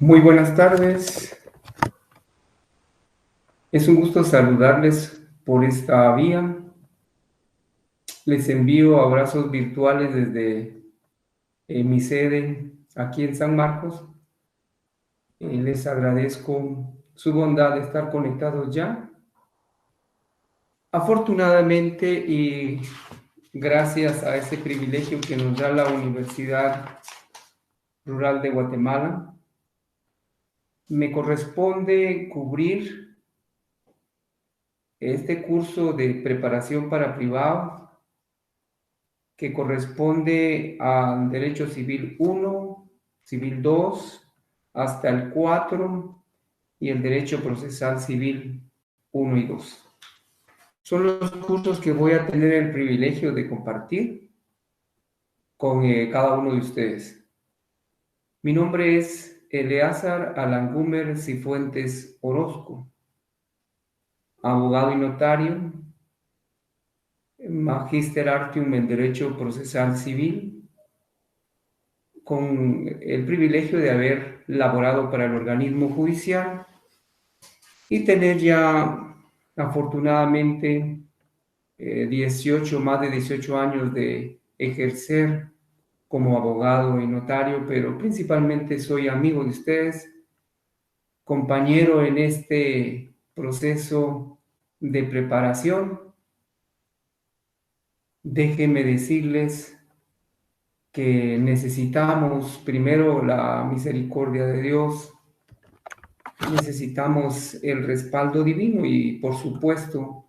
Muy buenas tardes. Es un gusto saludarles por esta vía. Les envío abrazos virtuales desde mi sede aquí en San Marcos. Les agradezco su bondad de estar conectados ya. Afortunadamente y gracias a este privilegio que nos da la Universidad Rural de Guatemala, me corresponde cubrir este curso de preparación para privado que corresponde al Derecho Civil 1, Civil 2, hasta el 4 y el Derecho Procesal Civil 1 y 2. Son los cursos que voy a tener el privilegio de compartir con cada uno de ustedes. Mi nombre es Eleazar Alangumer Cifuentes Orozco, abogado y notario, Magister Artium en Derecho Procesal Civil, con el privilegio de haber laborado para el organismo judicial y tener ya afortunadamente 18, más de 18 años de ejercer como abogado y notario, pero principalmente soy amigo de ustedes, compañero en este proceso de preparación. Déjenme decirles que necesitamos primero la misericordia de Dios, necesitamos el respaldo divino y por supuesto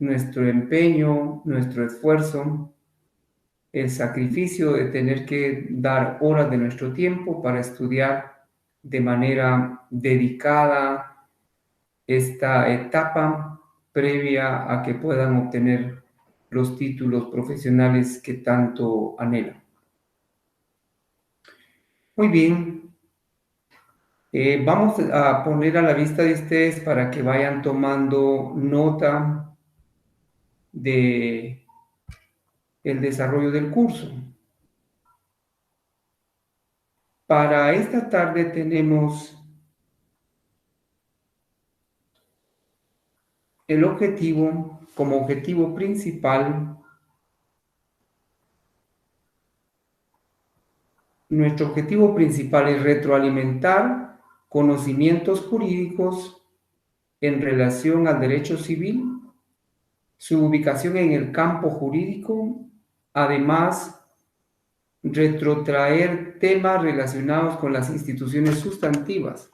nuestro empeño, nuestro esfuerzo, el sacrificio de tener que dar horas de nuestro tiempo para estudiar de manera dedicada esta etapa previa a que puedan obtener los títulos profesionales que tanto anhelan. Muy bien, vamos a poner a la vista de ustedes para que vayan tomando nota de el desarrollo del curso. Para esta tarde tenemos el objetivo, como objetivo principal, nuestro objetivo principal es retroalimentar conocimientos jurídicos en relación al derecho civil, su ubicación en el campo jurídico, además retrotraer temas relacionados con las instituciones sustantivas,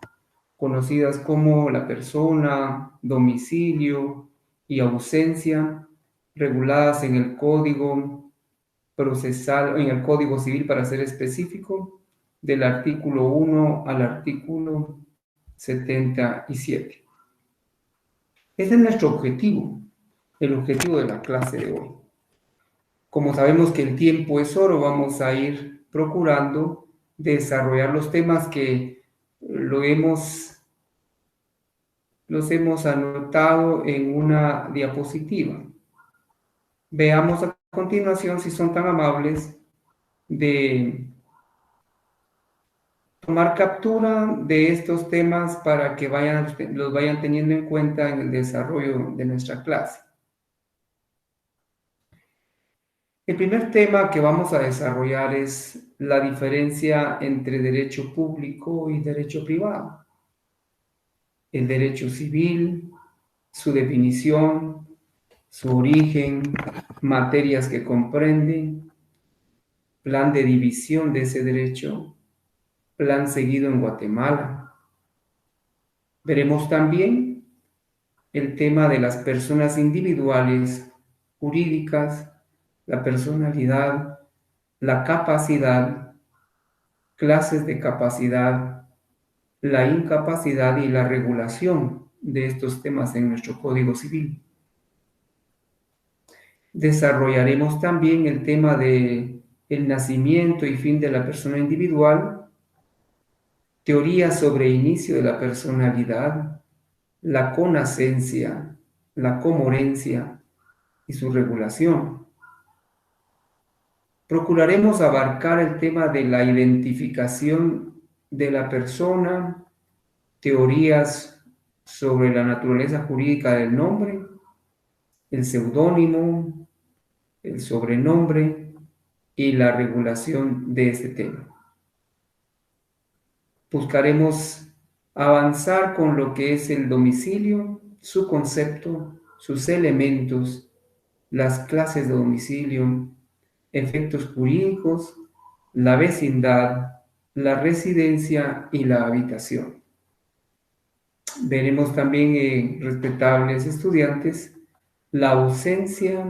conocidas como la persona, domicilio y ausencia, reguladas en el Código Procesal, en el Código Civil para ser específico, del artículo 1 al artículo 77. Ese es nuestro objetivo, el objetivo de la clase de hoy. Como sabemos que el tiempo es oro, vamos a ir procurando desarrollar los temas que los hemos anotado en una diapositiva. Veamos a continuación, si son tan amables, de tomar captura de estos temas para que los vayan teniendo en cuenta en el desarrollo de nuestra clase. El primer tema que vamos a desarrollar es la diferencia entre derecho público y derecho privado. El derecho civil, su definición, su origen, materias que comprenden, plan de división de ese derecho, plan seguido en Guatemala. Veremos también el tema de las personas individuales, jurídicas, la personalidad, la capacidad, clases de capacidad, la incapacidad y la regulación de estos temas en nuestro Código Civil. Desarrollaremos también el tema de el nacimiento y fin de la persona individual, teoría sobre inicio de la personalidad, la connacencia, la comorencia y su regulación. Procuraremos abarcar el tema de la identificación de la persona, teorías sobre la naturaleza jurídica del nombre, el seudónimo, el sobrenombre y la regulación de este tema. Buscaremos avanzar con lo que es el domicilio, su concepto, sus elementos, las clases de domicilio, efectos jurídicos, la vecindad, la residencia y la habitación. Veremos también, respetables estudiantes, la ausencia,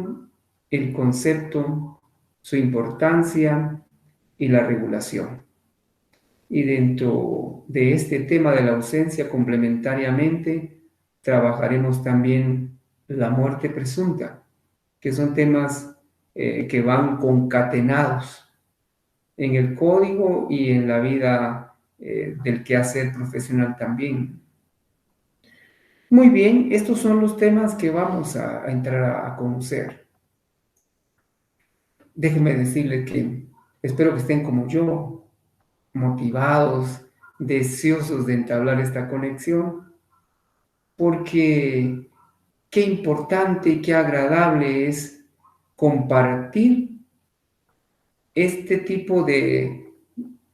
el concepto, su importancia y la regulación. Y dentro de este tema de la ausencia, complementariamente, trabajaremos también la muerte presunta, que son temas que van concatenados en el código y en la vida del quehacer profesional también. Muy bien, estos son los temas que vamos a entrar a conocer. Déjenme decirles que espero que estén como yo, motivados, deseosos de entablar esta conexión. porque qué importante y qué agradable es compartir este tipo de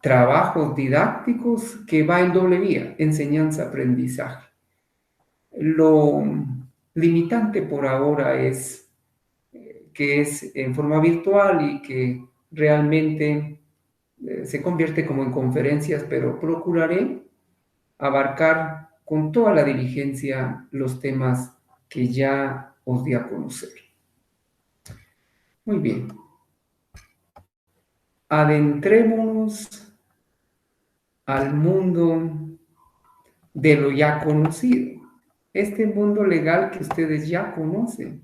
trabajos didácticos que va en doble vía, enseñanza-aprendizaje. Lo limitante por ahora es que es en forma virtual y que realmente se convierte como en conferencias, pero procuraré abarcar con toda la diligencia los temas que ya os di a conocer. Muy bien, adentrémonos al mundo de lo ya conocido, este mundo legal que ustedes ya conocen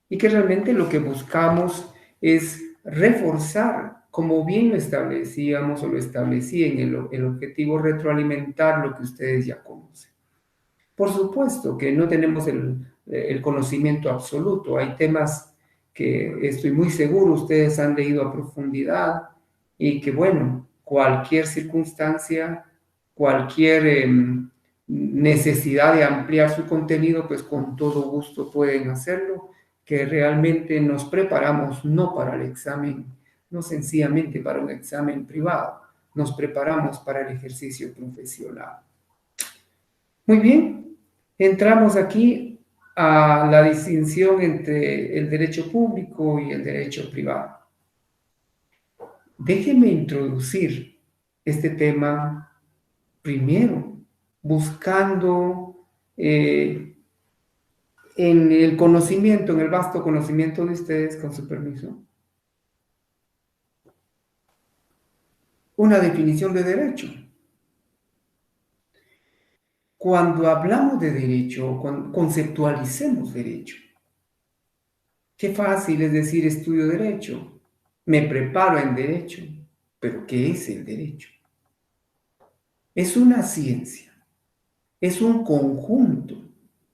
y que realmente lo que buscamos es reforzar, como bien lo establecíamos o lo establecí en el objetivo retroalimentar lo que ustedes ya conocen. Por supuesto que no tenemos el conocimiento absoluto, hay temas que estoy muy seguro ustedes han leído a profundidad y que bueno, cualquier circunstancia, cualquier necesidad de ampliar su contenido, pues con todo gusto pueden hacerlo, que realmente nos preparamos no para el examen, no sencillamente para un examen privado, nos preparamos para el ejercicio profesional. Muy bien, entramos aquí a la distinción entre el derecho público y el derecho privado. Déjenme introducir este tema primero, buscando en el conocimiento, en el vasto conocimiento de ustedes, con su permiso, una definición de derecho. Cuando hablamos de derecho, conceptualicemos derecho. Qué fácil es decir estudio derecho, me preparo en derecho, pero ¿qué es el derecho? Es una ciencia, es un conjunto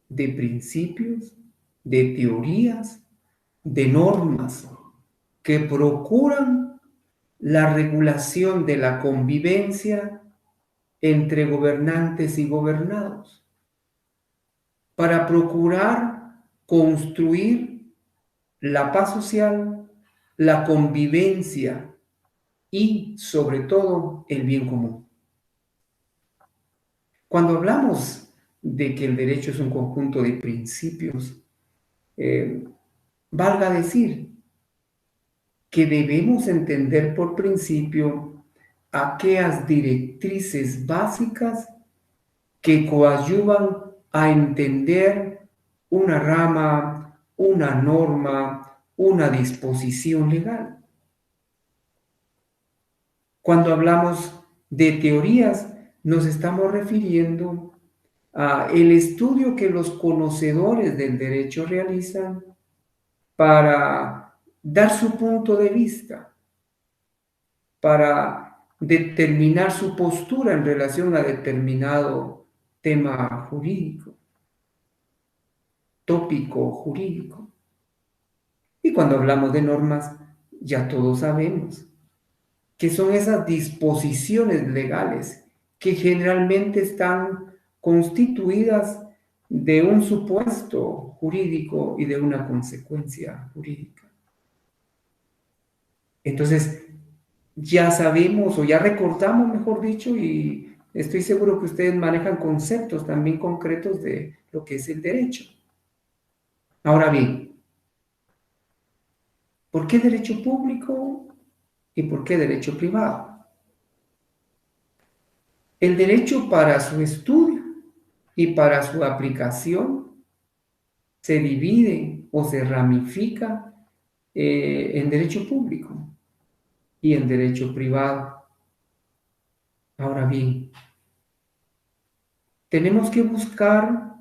de principios, de teorías, de normas que procuran la regulación de la convivencia entre gobernantes y gobernados, para procurar construir la paz social, la convivencia y, sobre todo, el bien común. Cuando hablamos de que el derecho es un conjunto de principios, valga decir que debemos entender por principio aquellas directrices básicas que coadyuvan a entender una rama, una norma, una disposición legal. Cuando hablamos de teorías, nos estamos refiriendo a el estudio que los conocedores del derecho realizan para dar su punto de vista, para determinar su postura en relación a determinado tema jurídico, tópico jurídico. Y cuando hablamos de normas, ya todos sabemos que son esas disposiciones legales que generalmente están constituidas de un supuesto jurídico y de una consecuencia jurídica. Entonces, ya sabemos o ya recordamos, mejor dicho, y estoy seguro que ustedes manejan conceptos también concretos de lo que es el derecho. Ahora bien, ¿por qué derecho público y por qué derecho privado? El derecho para su estudio y para su aplicación se divide o se ramifica en derecho público y en derecho privado. Ahora bien, tenemos que buscar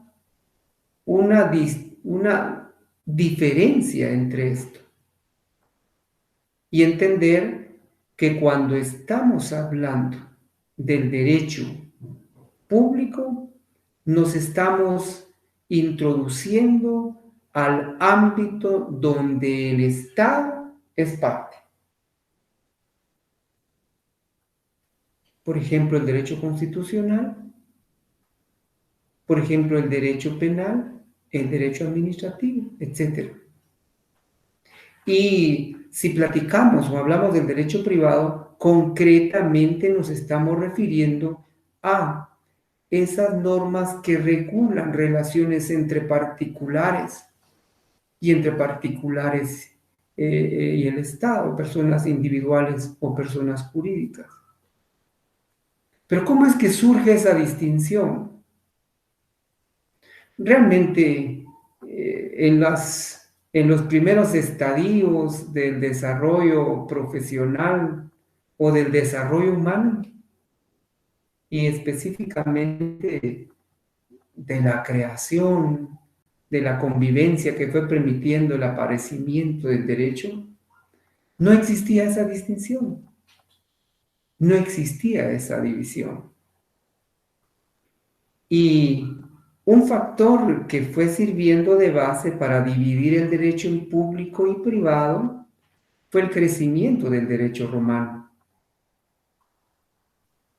una diferencia entre esto y entender que cuando estamos hablando del derecho público, nos estamos introduciendo al ámbito donde el Estado es parte. Por ejemplo, el derecho constitucional por ejemplo, el derecho penal, el derecho administrativo, etc. Y si platicamos o hablamos del derecho privado, concretamente nos estamos refiriendo a esas normas que regulan relaciones entre particulares y entre particulares y el Estado, personas individuales o personas jurídicas. Pero ¿cómo es que surge esa distinción? Realmente en los primeros estadios del desarrollo profesional o del desarrollo humano, y específicamente de la creación, de la convivencia que fue permitiendo el aparecimiento del derecho, no existía esa distinción, no existía esa división. Y un factor que fue sirviendo de base para dividir el derecho en público y privado fue el crecimiento del derecho romano.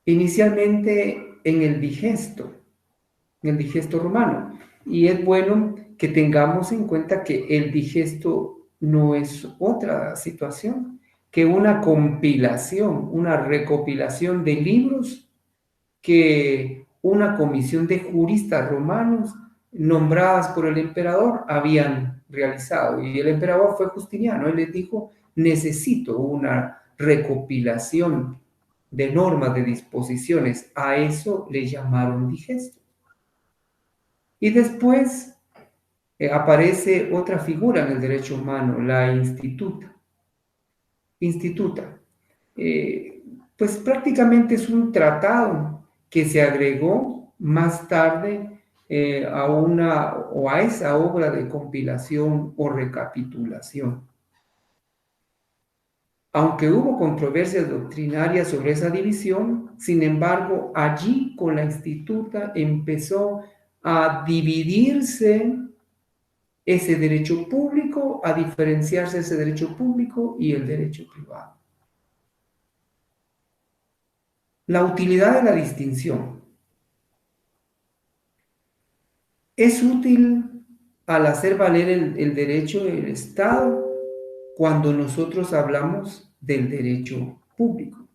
Inicialmente en el digesto romano. Y es bueno que tengamos en cuenta que el digesto no es otra situación que una compilación, una recopilación de libros que una comisión de juristas romanos nombradas por el emperador habían realizado. Y el emperador fue Justiniano. Él les dijo, necesito una recopilación de normas, de disposiciones. A eso le llamaron digesto. Y después aparece otra figura en el derecho humano, la instituta. Instituta. Pues prácticamente es un tratado que se agregó más tarde a esa obra de compilación o recapitulación. Aunque hubo controversias doctrinarias sobre esa división, sin embargo, allí con la instituta empezó a dividirse ese derecho público, a diferenciarse ese derecho público y el derecho privado. La utilidad de la distinción es útil al hacer valer el derecho del Estado cuando nosotros hablamos del derecho público.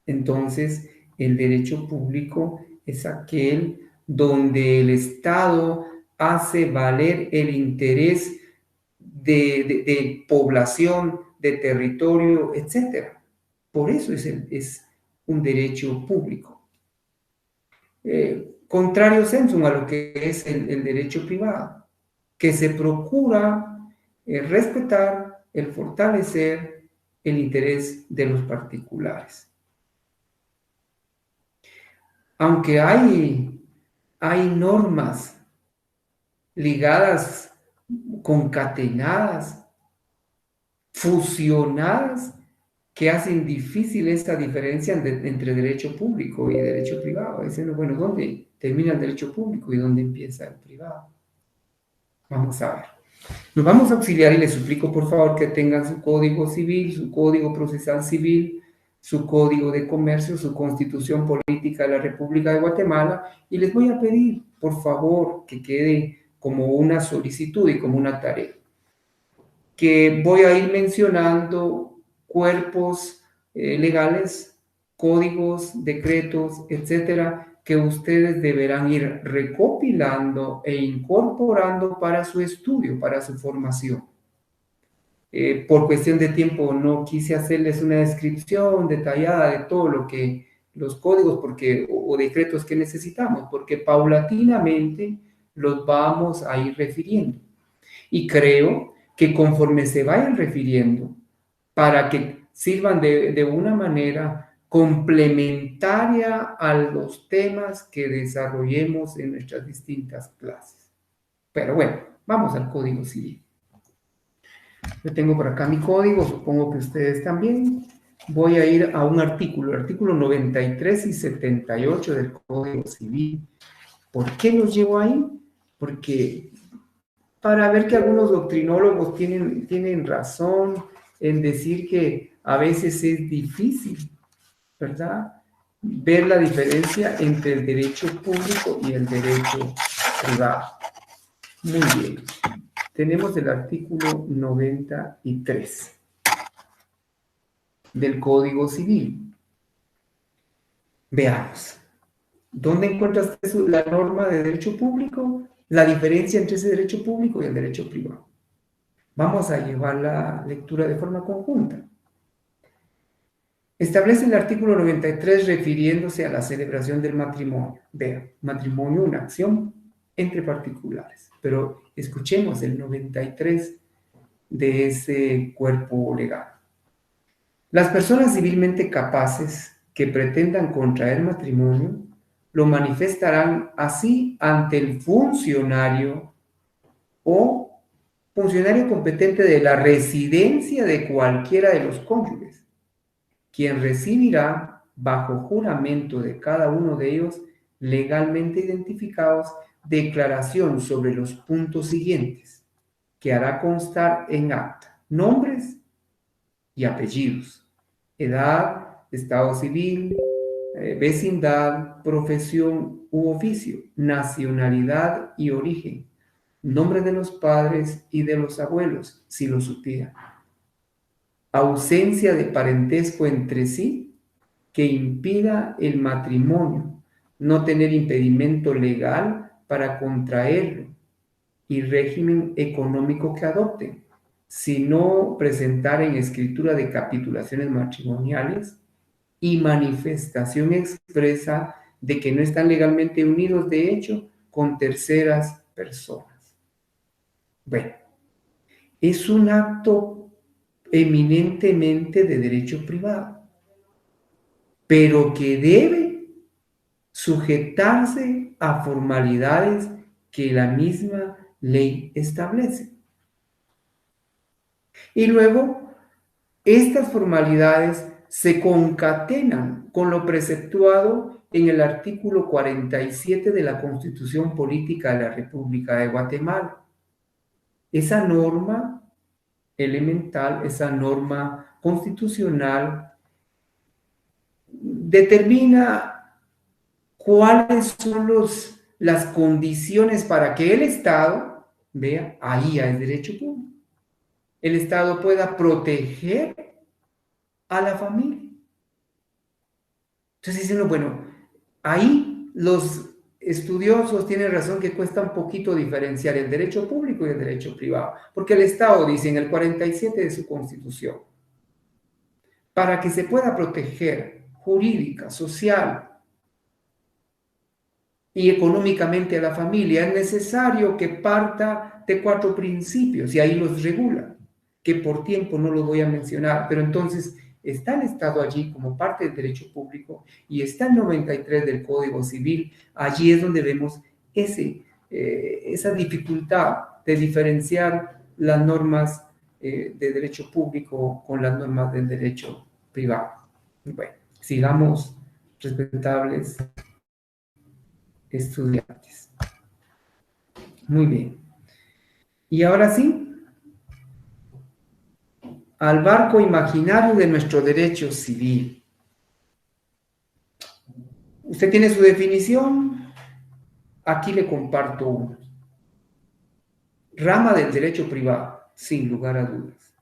Entonces, el derecho público es aquel donde el Estado hace valer el interés de población, de territorio, etc. Por eso es un derecho público. Contrario sensum a lo que es el derecho privado, que se procura respetar, el fortalecer el interés de los particulares. Aunque hay normas ligadas, concatenadas, fusionadas, que hacen difícil esta diferencia entre derecho público y derecho privado. Dicen, bueno, ¿dónde termina el derecho público y dónde empieza el privado? Vamos a ver. Nos vamos a auxiliar y les suplico, por favor, que tengan su código civil, su código procesal civil, su código de comercio, su constitución política de la República de Guatemala, y les voy a pedir, por favor, que quede como una solicitud y como una tarea, que voy a ir mencionando cuerpos legales, códigos, decretos, etcétera, que ustedes deberán ir recopilando e incorporando para su estudio, para su formación. Por cuestión de tiempo no quise hacerles una descripción detallada de todo lo que los códigos o decretos que necesitamos, porque paulatinamente los vamos a ir refiriendo. Y creo que conforme se vayan refiriendo, para que sirvan de una manera complementaria a los temas que desarrollemos en nuestras distintas clases. Pero bueno, vamos al Código Civil. Yo tengo por acá mi código, supongo que ustedes también. Voy a ir a un artículo, el artículo 93 y 78 del Código Civil. ¿Por qué los llevo ahí? Porque para ver que algunos doctrinólogos tienen razón en decir que a veces es difícil, ¿verdad? ver la diferencia entre el derecho público y el derecho privado. Muy bien. Tenemos el artículo 93 del Código Civil. Veamos. ¿Dónde encuentras la norma de derecho público? La diferencia entre ese derecho público y el derecho privado. Vamos a llevar la lectura de forma conjunta. Establece el artículo 93 refiriéndose a la celebración del matrimonio. Vean, matrimonio, una acción entre particulares. Pero escuchemos el 93 de ese cuerpo legal. Las personas civilmente capaces que pretendan contraer matrimonio lo manifestarán así ante el funcionario o funcionario competente de la residencia de cualquiera de los cónyuges, quien recibirá bajo juramento de cada uno de ellos legalmente identificados declaración sobre los puntos siguientes, que hará constar en acta: nombres y apellidos, edad, estado civil, vecindad, profesión u oficio, nacionalidad y origen, nombre de los padres y de los abuelos, si lo supiera, ausencia de parentesco entre sí que impida el matrimonio, no tener impedimento legal para contraerlo y régimen económico que adopten, sino presentar en escritura de capitulaciones matrimoniales y manifestación expresa de que no están legalmente unidos de hecho con terceras personas. Bueno, es un acto eminentemente de derecho privado, pero que debe sujetarse a formalidades que la misma ley establece. Y luego, estas formalidades se concatenan con lo preceptuado en el artículo 47 de la Constitución Política de la República de Guatemala. Esa norma elemental, esa norma constitucional, determina cuáles son las condiciones para que el Estado, vea, ahí hay derecho público, el Estado pueda proteger a la familia. Entonces diciendo, bueno, ahí los estudiosos tienen razón que cuesta un poquito diferenciar el derecho público y el derecho privado, porque el Estado dice en el 47 de su Constitución, para que se pueda proteger jurídica, social y económicamente a la familia, es necesario que parta de 4 principios, y ahí los regula, que por tiempo no los voy a mencionar, pero entonces está el Estado allí como parte del derecho público y está el 93 del Código Civil. Allí es donde vemos esa dificultad de diferenciar las normas de derecho público con las normas del derecho privado. Bueno, sigamos, respetables estudiantes. Muy bien. Y ahora sí, al barco imaginario de nuestro derecho civil. Usted tiene su definición, aquí le comparto una. Rama del derecho privado, sin lugar a dudas.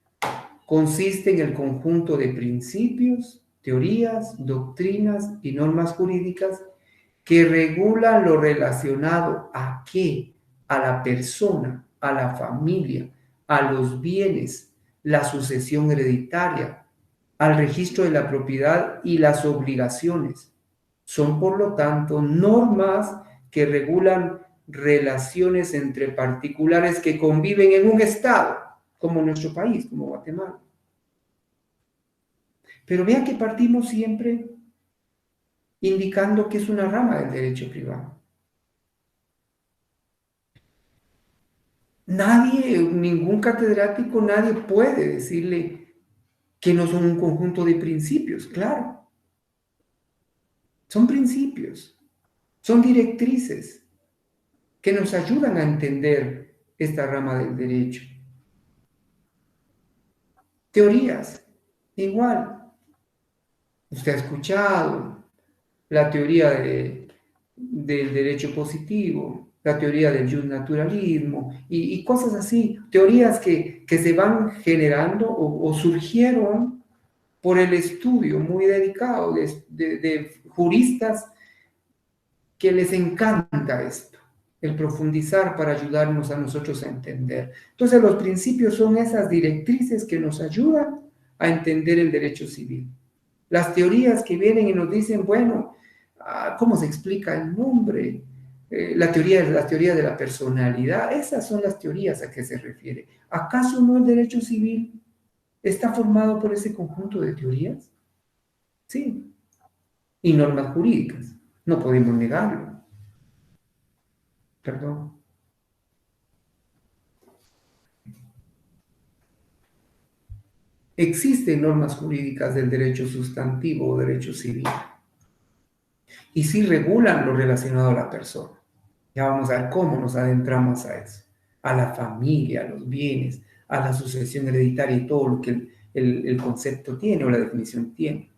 Consiste en el conjunto de principios, teorías, doctrinas y normas jurídicas que regulan lo relacionado a qué, a la persona, a la familia, a los bienes, la sucesión hereditaria, al registro de la propiedad y las obligaciones. Son, por lo tanto, normas que regulan relaciones entre particulares que conviven en un estado, como nuestro país, como Guatemala. Pero vean que partimos siempre indicando que es una rama del derecho privado. Nadie, ningún catedrático, nadie puede decirle que no son un conjunto de principios, claro. Son principios, son directrices que nos ayudan a entender esta rama del derecho. Teorías, igual. Usted ha escuchado la teoría del derecho positivo, la teoría del justnaturalismo y cosas así, teorías que se van generando o surgieron por el estudio muy dedicado de juristas que les encanta esto, el profundizar para ayudarnos a nosotros a entender. Entonces los principios son esas directrices que nos ayudan a entender el derecho civil. Las teorías que vienen y nos dicen, bueno, ¿cómo se explica el nombre? La teoría de la personalidad, esas son las teorías a que se refiere. ¿Acaso no el derecho civil está formado por ese conjunto de teorías? Sí, y normas jurídicas, no podemos negarlo. Perdón. Existen normas jurídicas del derecho sustantivo o derecho civil y sí regulan lo relacionado a la persona. Ya vamos a ver cómo nos adentramos a eso, a la familia, a los bienes, a la sucesión hereditaria y todo lo que el concepto tiene o la definición tiene.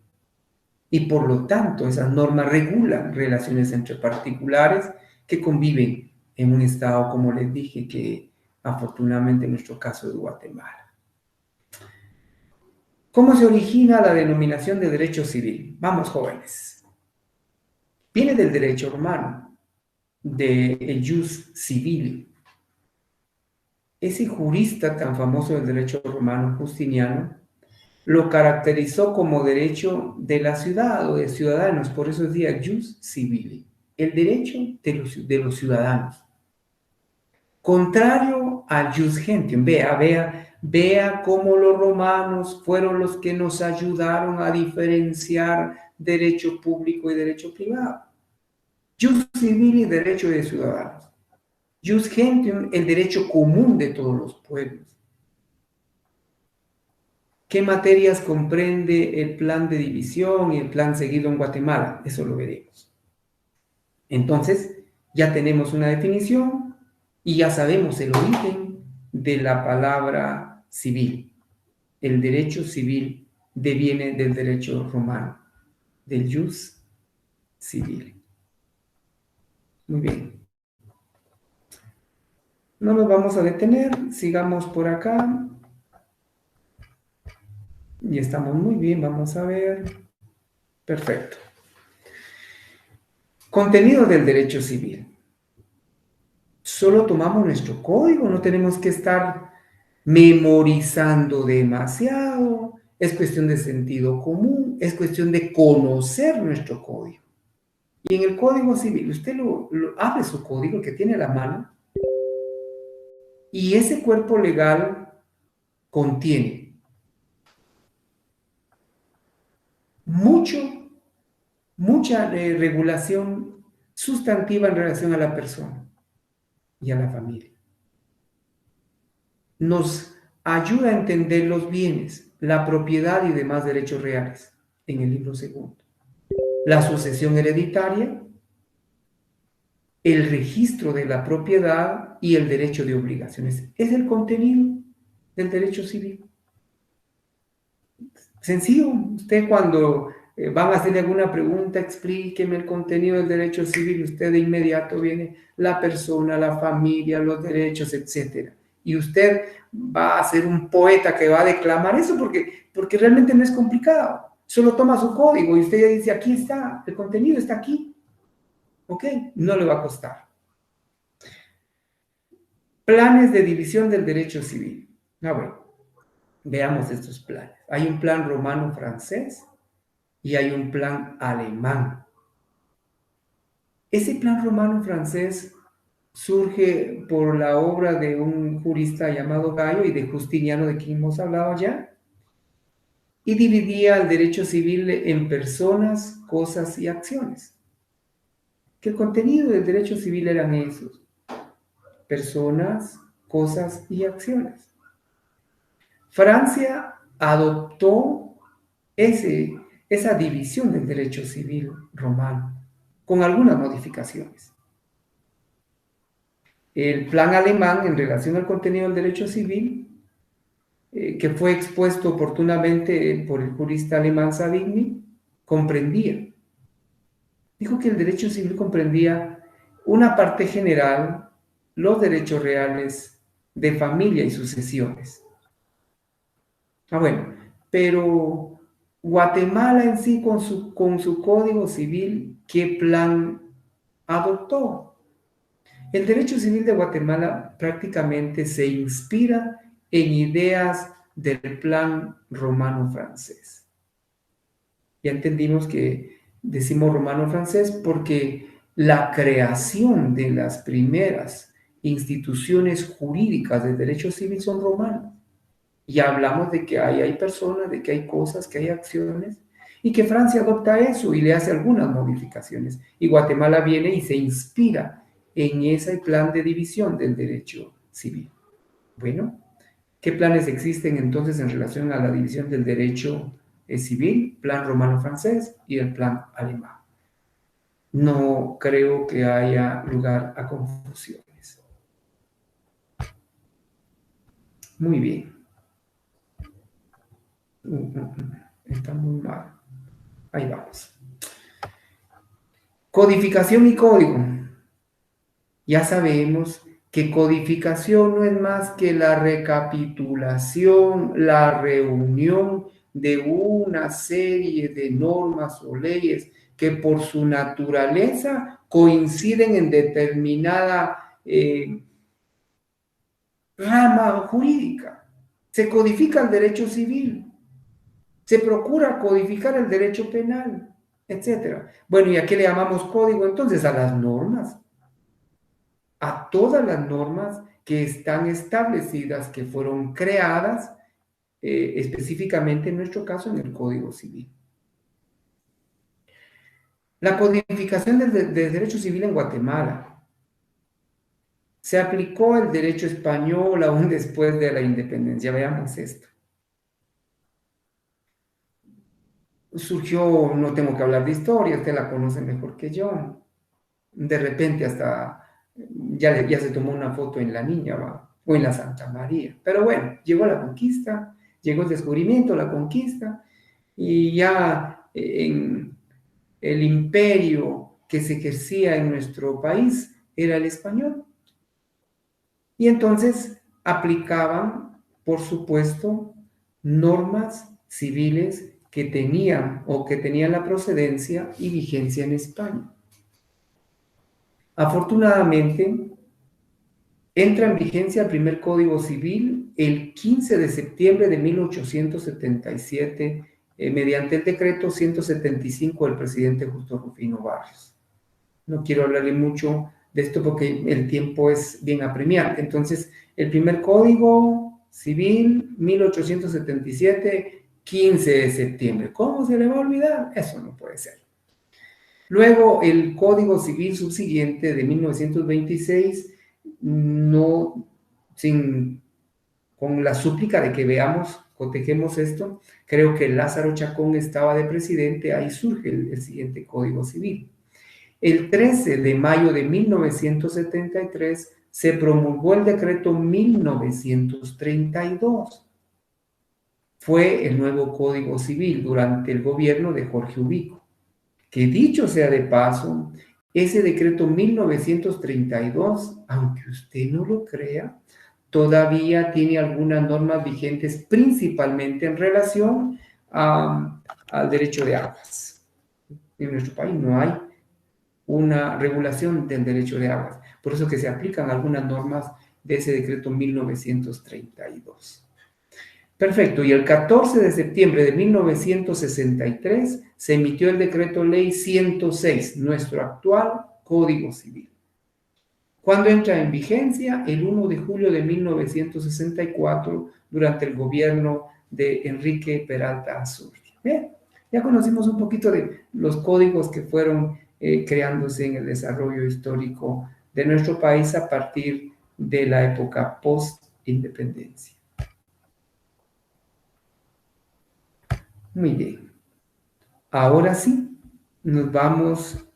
Y por lo tanto, esas normas regulan relaciones entre particulares que conviven en un estado, como les dije, que afortunadamente en nuestro caso es Guatemala. ¿Cómo se origina la denominación de derecho civil? Vamos, jóvenes. Viene del derecho romano, del jus civile. Ese jurista tan famoso del derecho romano, Justiniano, lo caracterizó como derecho de la ciudad o de ciudadanos, por eso decía jus civile, el derecho de los ciudadanos. Contrario al jus gentium, vea cómo los romanos fueron los que nos ayudaron a diferenciar derecho público y derecho privado. Jus civile y derecho de ciudadanos. Jus gentium, el derecho común de todos los pueblos. ¿Qué materias comprende el plan de división y el plan seguido en Guatemala? Eso lo veremos. Entonces, ya tenemos una definición y ya sabemos el origen de la palabra civil. El derecho civil deviene del derecho romano, del jus civil. Muy bien. No nos vamos a detener, sigamos por acá. Y estamos muy bien, vamos a ver. Perfecto. Contenido del derecho civil. Solo tomamos nuestro código, no tenemos que estar memorizando demasiado. Es cuestión de sentido común, es cuestión de conocer nuestro código. Y en el Código Civil, usted abre su código que tiene a la mano y ese cuerpo legal contiene mucha regulación sustantiva en relación a la persona y a la familia. Nos ayuda a entender los bienes, la propiedad y demás derechos reales en el libro segundo. La sucesión hereditaria, el registro de la propiedad y el derecho de obligaciones. Es el contenido del derecho civil. Sencillo, usted cuando van a hacerle alguna pregunta, explíqueme el contenido del derecho civil, usted de inmediato viene la persona, la familia, los derechos, etc. Y usted va a ser un poeta que va a declamar eso porque realmente no es complicado. Solo toma su código y usted ya dice, aquí está, el contenido está aquí. ¿Ok? No le va a costar. Planes de división del derecho civil. Bueno, veamos estos planes. Hay un plan romano-francés y hay un plan alemán. Ese plan romano-francés surge por la obra de un jurista llamado Gallo y de Justiniano, de quien hemos hablado ya, y dividía el derecho civil en personas, cosas y acciones. Que el contenido del derecho civil eran esos: personas, cosas y acciones. Francia adoptó esa división del derecho civil romano, con algunas modificaciones. El plan alemán, en relación al contenido del derecho civil, que fue expuesto oportunamente por el jurista alemán Savigny, comprendía Dijo que el derecho civil comprendía una parte general, los derechos reales de familia y sucesiones. Bueno, pero Guatemala en sí con su código civil, ¿qué plan adoptó? El derecho civil de Guatemala prácticamente se inspira en ideas del plan romano-francés. Ya entendimos que decimos romano-francés porque la creación de las primeras instituciones jurídicas de derecho civil son romanas. Y hablamos de que hay personas, de que hay cosas, que hay acciones, y que Francia adopta eso y le hace algunas modificaciones. Y Guatemala viene y se inspira en ese plan de división del derecho civil. Bueno, ¿qué planes existen entonces en relación a la división del derecho civil? Plan romano-francés y el plan alemán. No creo que haya lugar a confusiones. Muy bien. Está muy mal. Ahí vamos. Codificación y código. Ya sabemos que codificación no es más que la recapitulación, la reunión de una serie de normas o leyes que por su naturaleza coinciden en determinada rama jurídica. Se codifica el derecho civil, se procura codificar el derecho penal, etc. Bueno, ¿y a qué le llamamos código entonces? A las normas, a todas las normas que están establecidas, que fueron creadas específicamente en nuestro caso en el Código Civil. La codificación del derecho civil en Guatemala. Se aplicó el derecho español aún después de la independencia. Veamos esto. Surgió, no tengo que hablar de historia, usted la conoce mejor que yo. De repente hasta ya se tomó una foto en la Niña, ¿va? O en la Santa María. Pero bueno, llegó la conquista, llegó el descubrimiento, la conquista, y ya en el imperio que se ejercía en nuestro país era el español. Y entonces aplicaban, por supuesto, normas civiles que tenían la procedencia y vigencia en España. Afortunadamente, entra en vigencia el primer Código Civil el 15 de septiembre de 1877 mediante el decreto 175 del presidente Justo Rufino Barrios. No quiero hablarle mucho de esto porque el tiempo es bien apremiante. Entonces, el primer Código Civil, 1877, 15 de septiembre. ¿Cómo se le va a olvidar? Eso no puede ser. Luego, el Código Civil subsiguiente de 1926, no, con la súplica de que veamos, cotejemos esto, creo que Lázaro Chacón estaba de presidente, ahí surge el siguiente Código Civil. El 13 de mayo de 1973 se promulgó el decreto 1932. Fue el nuevo Código Civil durante el gobierno de Jorge Ubico. Que dicho sea de paso, ese decreto 1932, aunque usted no lo crea, todavía tiene algunas normas vigentes, principalmente en relación al derecho de aguas. En nuestro país no hay una regulación del derecho de aguas. Por eso que se aplican algunas normas de ese decreto 1932. Perfecto, y el 14 de septiembre de 1963 se emitió el decreto ley 106, nuestro actual Código Civil. ¿Cuándo entra en vigencia? El 1 de julio de 1964, durante el gobierno de Enrique Peralta Azurdia. Ya conocimos un poquito de los códigos que fueron creándose en el desarrollo histórico de nuestro país a partir de la época post-independencia. Muy bien. Ahora sí, nos vamos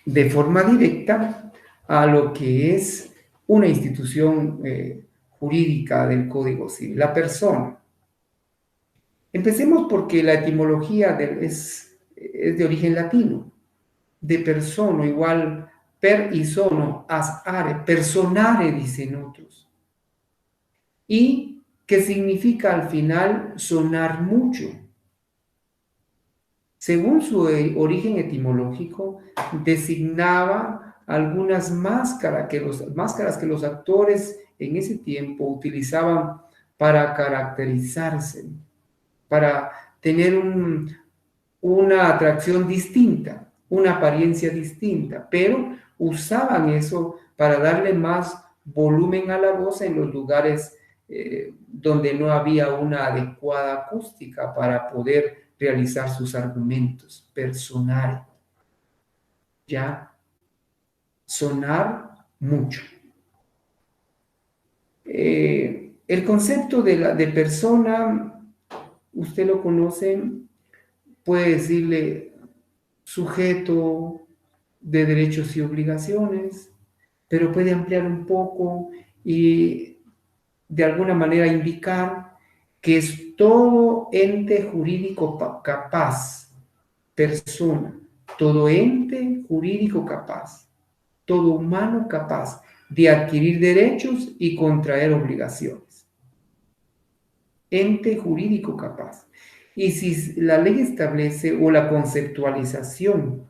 de forma directa a lo que es una institución jurídica del Código Civil, la persona. Empecemos porque la etimología es de origen latino. de persono igual per y sono, as are, personare, dicen otros. Y que significa al final sonar mucho. Según su origen etimológico, designaba algunas máscaras que los actores en ese tiempo utilizaban para caracterizarse, para tener una atracción distinta, una apariencia distinta, pero usaban eso para darle más volumen a la voz en los lugares donde no había una adecuada acústica para poder realizar sus argumentos, personal, ya sonar mucho. El concepto de persona, usted lo conoce, puede decirle sujeto de derechos y obligaciones, pero puede ampliar un poco y de alguna manera indicar que es todo ente jurídico capaz, persona, todo ente jurídico capaz, todo humano capaz de adquirir derechos y contraer obligaciones. Ente jurídico capaz. Y si la ley establece o la conceptualización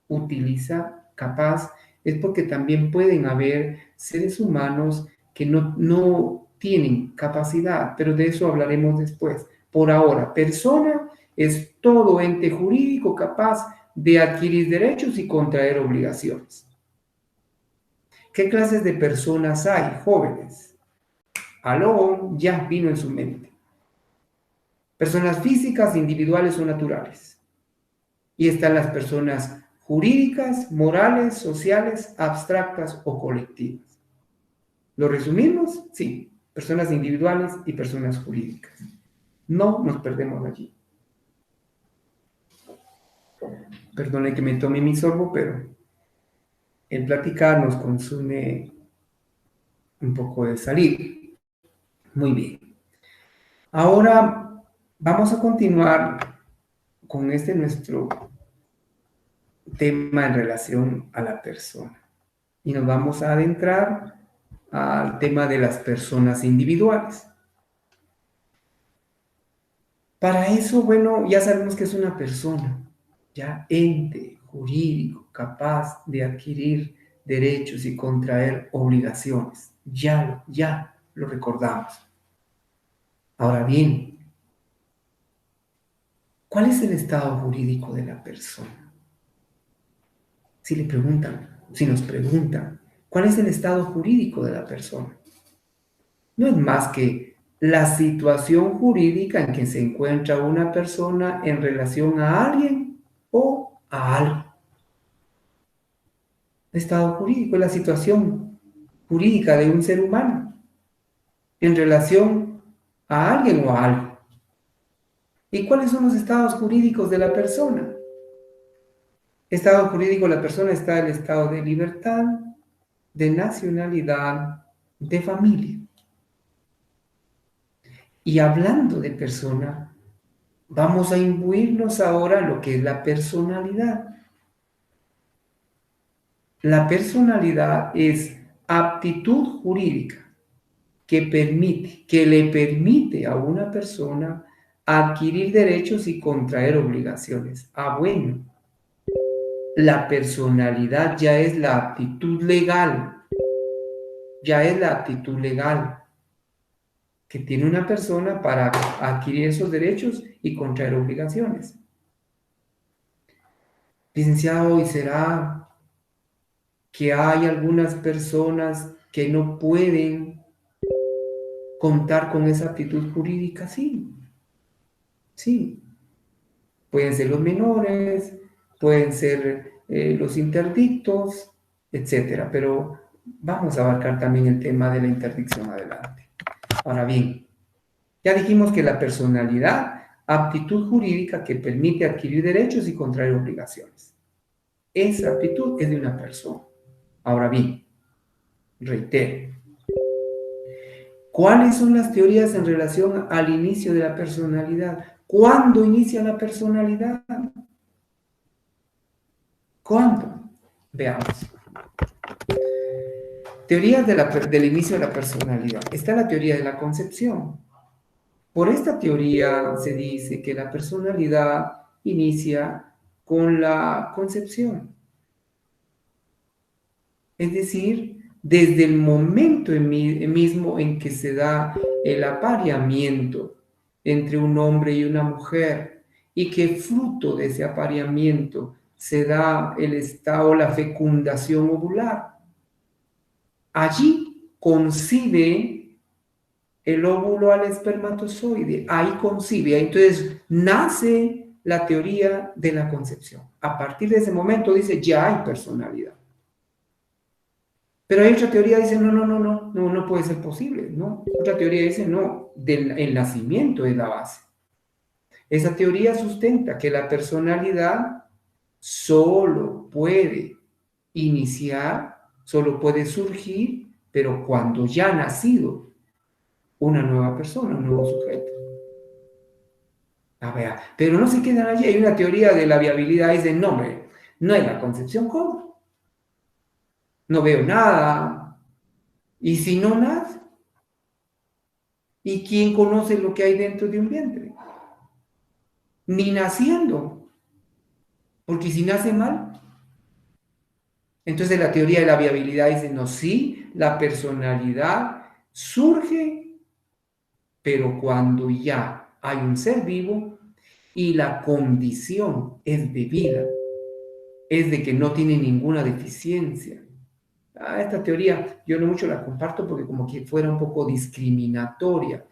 utiliza capaz, es porque también pueden haber seres humanos que no tienen capacidad, pero de eso hablaremos después. Por ahora, persona es todo ente jurídico capaz de adquirir derechos y contraer obligaciones. ¿Qué clases de personas hay, jóvenes? Aló, ya vino en su mente. Personas físicas, individuales o naturales. Y están las personas jurídicas, morales, sociales, abstractas o colectivas. ¿Lo resumimos? Sí, personas individuales y personas jurídicas. No nos perdemos allí. Perdone que me tome mi sorbo, pero el platicar nos consume un poco de salir. Muy bien. Ahora vamos a continuar con nuestro tema en relación a la persona. Y nos vamos a adentrar al tema de las personas individuales. Para eso, bueno, ya sabemos que es una persona, ya ente jurídico capaz de adquirir derechos y contraer obligaciones. Ya lo recordamos. Ahora bien, ¿cuál es el estado jurídico de la persona? Si nos preguntan, ¿cuál es el estado jurídico de la persona? No es más que la situación jurídica en que se encuentra una persona en relación a alguien o a algo. El estado jurídico es la situación jurídica de un ser humano en relación a alguien o a algo. ¿Y cuáles son los estados jurídicos de la persona? Estado jurídico de la persona está el estado de libertad, de nacionalidad, de familia. Y hablando de persona, vamos a imbuirnos ahora en lo que es la personalidad. La personalidad es aptitud jurídica que le permite a una persona adquirir derechos y contraer obligaciones. Ah, bueno, la personalidad ya es la aptitud legal, que tiene una persona para adquirir esos derechos y contraer obligaciones. Licenciado, ¿y será que hay algunas personas que no pueden contar con esa aptitud jurídica? Sí. Pueden ser los menores, pueden ser los interdictos, etcétera. Pero vamos a abarcar también el tema de la interdicción adelante. Ahora bien, ya dijimos que la personalidad, aptitud jurídica que permite adquirir derechos y contraer obligaciones. Esa aptitud es de una persona. Ahora bien, reitero, ¿cuáles son las teorías en relación al inicio de la personalidad? ¿Cuándo inicia la personalidad? ¿Cuándo? Veamos. Teorías del inicio de la personalidad. Está la teoría de la concepción. Por esta teoría se dice que la personalidad inicia con la concepción. Es decir, desde el momento mismo en que se da el apareamiento entre un hombre y una mujer y que fruto de ese apareamiento se da el estado, la fecundación ovular. Allí concibe el óvulo al espermatozoide, ahí concibe, entonces nace la teoría de la concepción. A partir de ese momento dice, ya hay personalidad. Pero hay otra teoría que dice, no puede ser posible, ¿no? Otra teoría dice, no, el nacimiento es la base. Esa teoría sustenta que la personalidad solo puede iniciar, solo puede surgir, pero cuando ya ha nacido una nueva persona, un nuevo sujeto. A ver, pero no se quedan allí. Hay una teoría de la viabilidad, dice, no es la concepción, ¿cómo? No veo nada. ¿Y si no nace? ¿Y quién conoce lo que hay dentro de un vientre? Ni naciendo, porque si nace mal. Entonces la teoría de la viabilidad dice, no, sí, la personalidad surge, pero cuando ya hay un ser vivo y la condición es de vida, es de que no tiene ninguna deficiencia. Esta teoría yo no mucho la comparto porque como que fuera un poco discriminatoria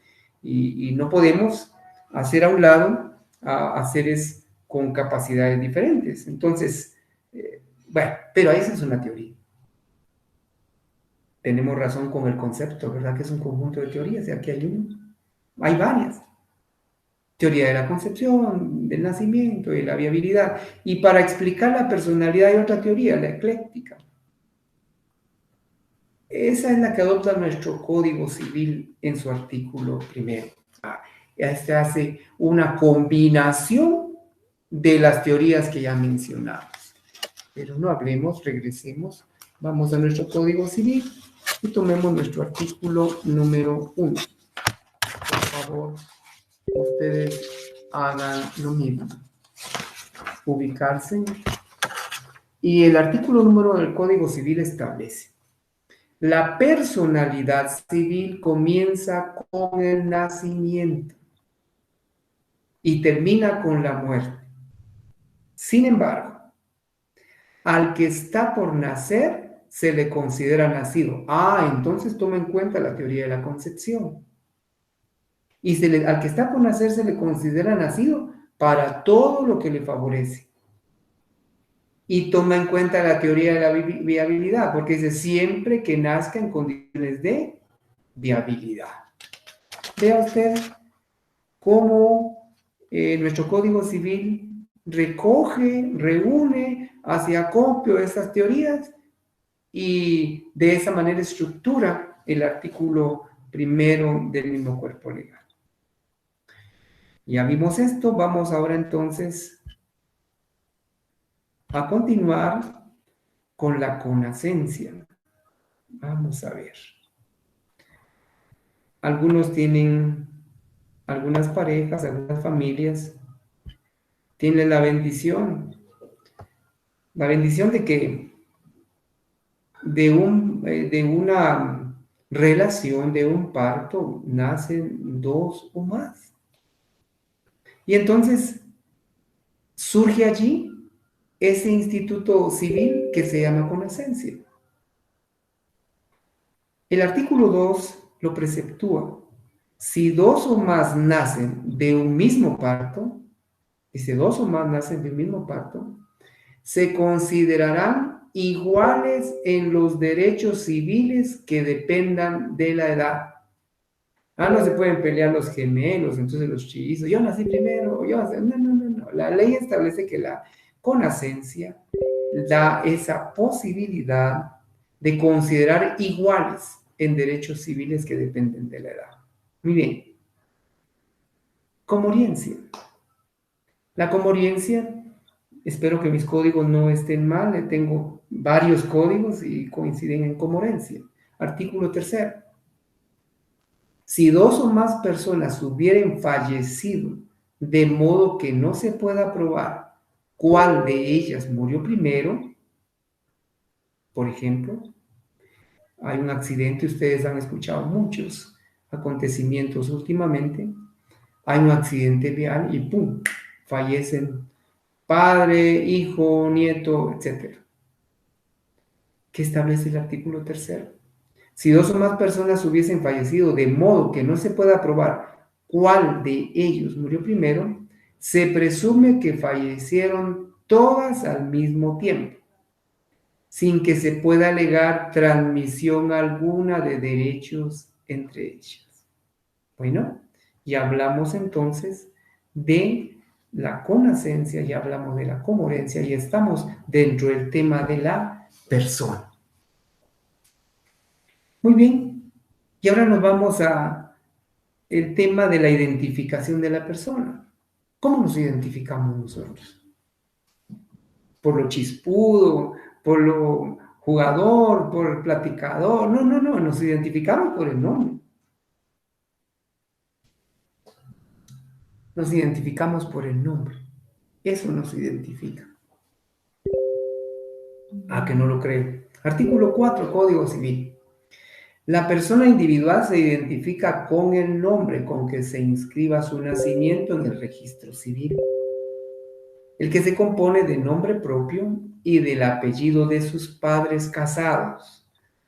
y no podemos hacer a un lado a seres con capacidades diferentes. Entonces, bueno, pero esa es una teoría. Tenemos razón con el concepto, ¿verdad? Que es un conjunto de teorías y aquí hay varias. Teoría de la concepción, del nacimiento, de la viabilidad. Y para explicar la personalidad hay otra teoría, la ecléctica. Esa es la que adopta nuestro Código Civil en su artículo primero. Este hace una combinación de las teorías que ya mencionamos. Pero no hablemos, regresemos, vamos a nuestro Código Civil y tomemos nuestro artículo número 1. Por favor, ustedes hagan lo mismo. Ubicarse. Y el artículo número del Código Civil establece: la personalidad civil comienza con el nacimiento y termina con la muerte. Sin embargo, al que está por nacer se le considera nacido. Entonces toma en cuenta la teoría de la concepción. Y al que está por nacer se le considera nacido para todo lo que le favorece. Y toma en cuenta la teoría de la viabilidad, porque dice siempre que nazca en condiciones de viabilidad. Vea usted cómo nuestro Código Civil recoge, reúne, hace acopio de estas teorías y de esa manera estructura el artículo primero del mismo cuerpo legal. Ya vimos esto, vamos ahora entonces a continuar con la conacencia. Vamos a ver. Algunas parejas, algunas familias tienen la bendición de que de una relación, de un parto, nacen dos o más. Y entonces surge allí ese instituto civil que se llama conacencia. El artículo 2 lo preceptúa. Si dos o más nacen de un mismo parto, dice dos o más nacen de un mismo parto, se considerarán iguales en los derechos civiles que dependan de la edad. No se pueden pelear los gemelos, entonces los trillizos. Yo nací primero, yo nací. No. La ley establece que la conacencia da esa posibilidad de considerar iguales en derechos civiles que dependen de la edad. Muy bien. Comoriencia. La comoriencia Espero que mis códigos no estén mal. Tengo varios códigos y coinciden en coherencia. Artículo 3. Si dos o más personas hubieren fallecido de modo que no se pueda probar cuál de ellas murió primero, por ejemplo, hay un accidente, ustedes han escuchado muchos acontecimientos últimamente, hay un accidente vial y ¡pum! Fallecen padre, hijo, nieto, etc. ¿Qué establece el artículo 3? Si dos o más personas hubiesen fallecido de modo que no se pueda probar cuál de ellos murió primero, se presume que fallecieron todas al mismo tiempo, sin que se pueda alegar transmisión alguna de derechos entre ellos. Bueno, ya hablamos entonces de la conacencia, ya hablamos de la comorencia y estamos dentro del tema de la persona. Muy bien, y ahora nos vamos a el tema de la identificación de la persona. ¿Cómo nos identificamos nosotros? ¿Por lo chispudo, por lo jugador, por el platicador? No, no, no, nos identificamos por el nombre. Nos identificamos por el nombre. Eso nos identifica. ¿A que no lo creo? Artículo 4, Código Civil. La persona individual se identifica con el nombre con que se inscriba su nacimiento en el registro civil, el que se compone de nombre propio y del apellido de sus padres casados.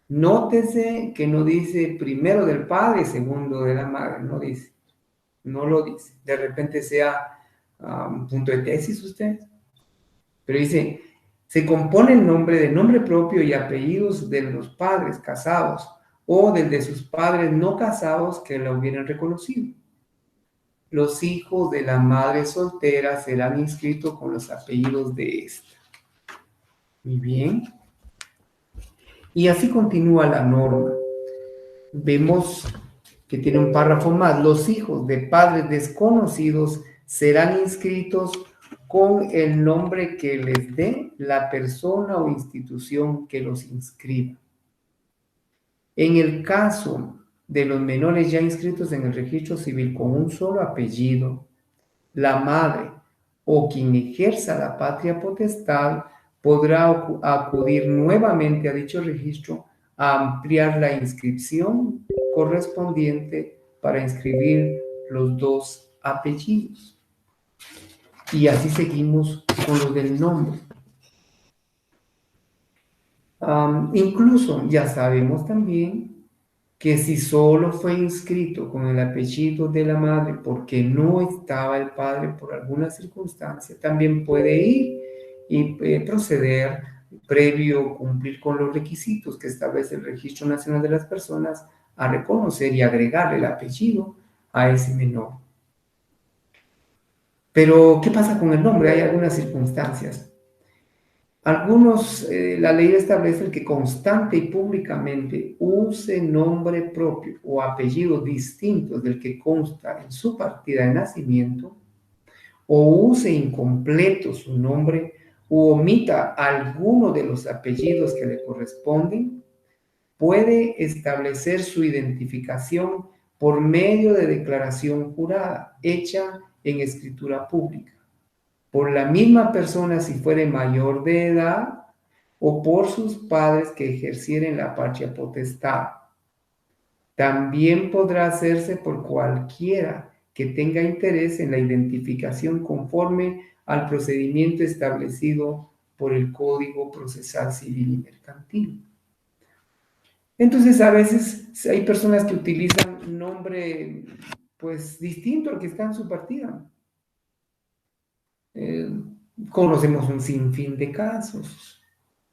Nótese que no dice primero del padre y segundo de la madre, no dice, no lo dice. De repente sea un punto de tesis usted, pero dice, se compone el nombre de nombre propio y apellidos de los padres casados o del de sus padres no casados que la hubieran reconocido. Los hijos de la madre soltera serán inscritos con los apellidos de esta. Muy bien. Y así continúa la norma. Vemos que tiene un párrafo más. Los hijos de padres desconocidos serán inscritos con el nombre que les dé la persona o institución que los inscriba. En el caso de los menores ya inscritos en el registro civil con un solo apellido, la madre o quien ejerza la patria potestad podrá acudir nuevamente a dicho registro a ampliar la inscripción correspondiente para inscribir los dos apellidos. Y así seguimos con lo del nombre. Incluso ya sabemos también que si solo fue inscrito con el apellido de la madre porque no estaba el padre por alguna circunstancia, también puede ir y proceder previo cumplir con los requisitos que establece el Registro Nacional de las Personas a reconocer y agregar el apellido a ese menor. Pero, ¿qué pasa con el nombre? Hay algunas circunstancias. La ley establece que constante y públicamente use nombre propio o apellido distintos del que consta en su partida de nacimiento, o use incompleto su nombre u omita alguno de los apellidos que le corresponden, puede establecer su identificación por medio de declaración jurada, hecha en escritura pública, por la misma persona si fuere mayor de edad o por sus padres que ejercieren la patria potestad. También podrá hacerse por cualquiera que tenga interés en la identificación conforme al procedimiento establecido por el Código Procesal Civil y Mercantil. Entonces, a veces hay personas que utilizan un nombre pues distinto al que está en su partida. Conocemos un sinfín de casos.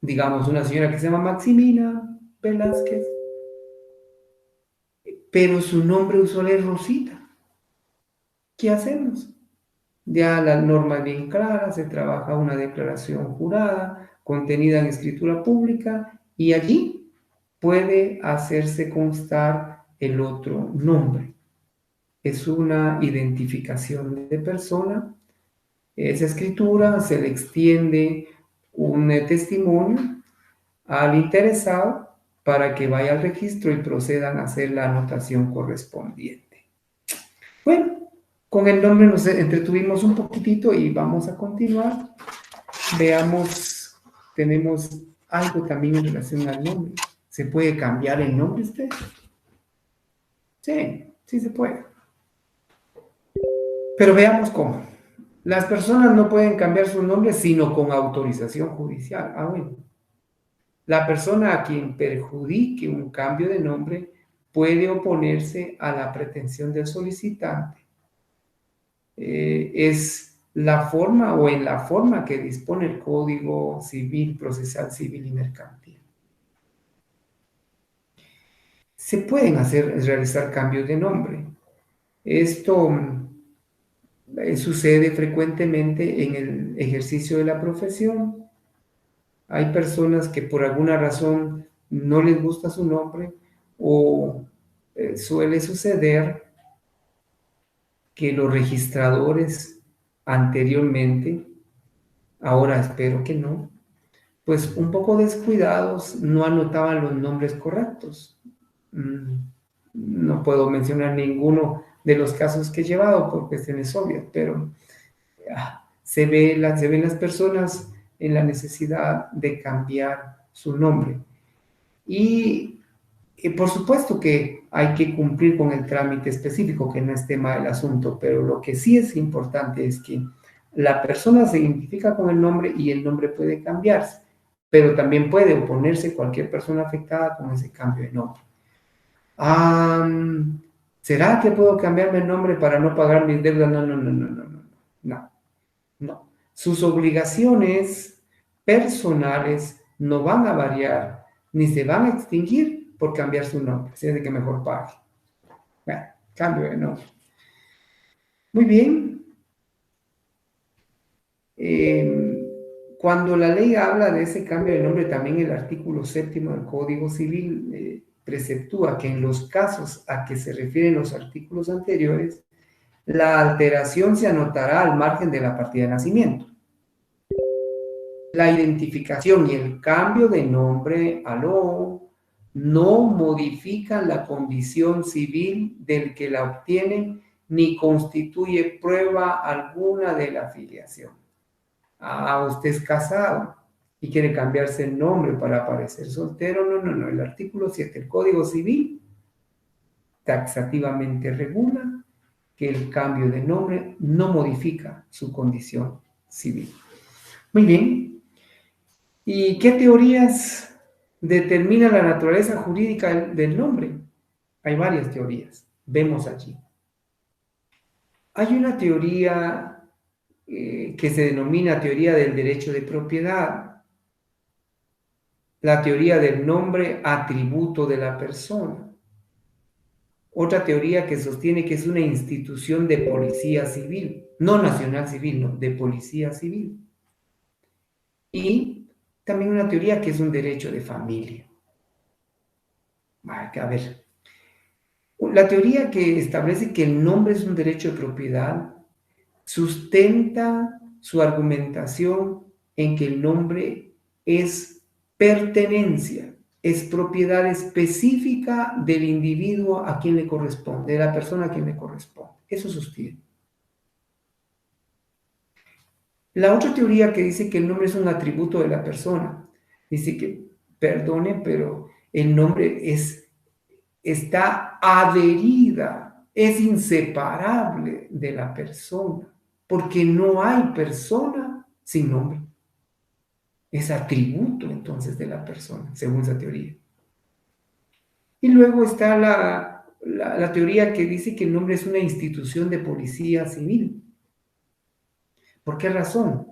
Digamos, una señora que se llama Maximina Velázquez, pero su nombre usual es Rosita. ¿Qué hacemos? Ya la norma es bien clara, se trabaja una declaración jurada contenida en escritura pública y allí puede hacerse constar el otro nombre. Es una identificación de persona esa escritura, se le extiende un testimonio al interesado para que vaya al registro y procedan a hacer la anotación correspondiente. Bueno, con el nombre nos entretuvimos un poquitito y vamos a continuar. Veamos, tenemos algo también en relación al nombre. ¿Se puede cambiar el nombre usted? Sí, sí se puede. Pero veamos cómo. Las personas no pueden cambiar su nombre sino con autorización judicial. Ah, bueno. La persona a quien perjudique un cambio de nombre puede oponerse a la pretensión del solicitante. Es la forma o en la forma que dispone el Código Civil, Procesal Civil y Mercantil. Se pueden realizar cambios de nombre. Esto sucede frecuentemente en el ejercicio de la profesión. Hay personas que por alguna razón no les gusta su nombre o suele suceder que los registradores anteriormente, ahora espero que no, pues un poco descuidados no anotaban los nombres correctos. No puedo mencionar ninguno de los casos que he llevado por cuestiones obvias, pero se ven las personas en la necesidad de cambiar su nombre. Y por supuesto que hay que cumplir con el trámite específico, que no es tema del asunto, pero lo que sí es importante es que la persona se identifica con el nombre y el nombre puede cambiarse, pero también puede oponerse cualquier persona afectada con ese cambio de nombre. ¿Será que puedo cambiarme el nombre para no pagar mis deudas? No. Sus obligaciones personales no van a variar, ni se van a extinguir por cambiar su nombre, así es de que mejor pague. Bueno, cambio de nombre. Muy bien. Cuando la ley habla de ese cambio de nombre, también el artículo 7º del Código Civil preceptúa que en los casos a que se refieren los artículos anteriores, la alteración se anotará al margen de la partida de nacimiento. La identificación y el cambio de nombre, no modifican la condición civil del que la obtiene ni constituye prueba alguna de la filiación. Usted es casado y quiere cambiarse el nombre para parecer soltero. No. El artículo 7 del Código Civil taxativamente regula que el cambio de nombre no modifica su condición civil. Muy bien. ¿Y qué teorías determinan la naturaleza jurídica del nombre? Hay varias teorías. Vemos allí. Hay una teoría que se denomina teoría del derecho de propiedad. La teoría del nombre atributo de la persona. Otra teoría que sostiene que es una institución de policía civil, no nacional civil, no, de policía civil. Y también una teoría que es un derecho de familia. A ver, la teoría que establece que el nombre es un derecho de propiedad sustenta su argumentación en que el nombre es pertenencia, es propiedad específica del individuo a quien le corresponde, de la persona a quien le corresponde. Eso sostiene. La otra teoría que dice que el nombre es un atributo de la persona, dice que, perdone, pero el nombre está adherida, es inseparable de la persona, porque no hay persona sin nombre. Es atributo entonces de la persona, según esa teoría. Y luego está la teoría que dice que el nombre es una institución de policía civil. ¿Por qué razón?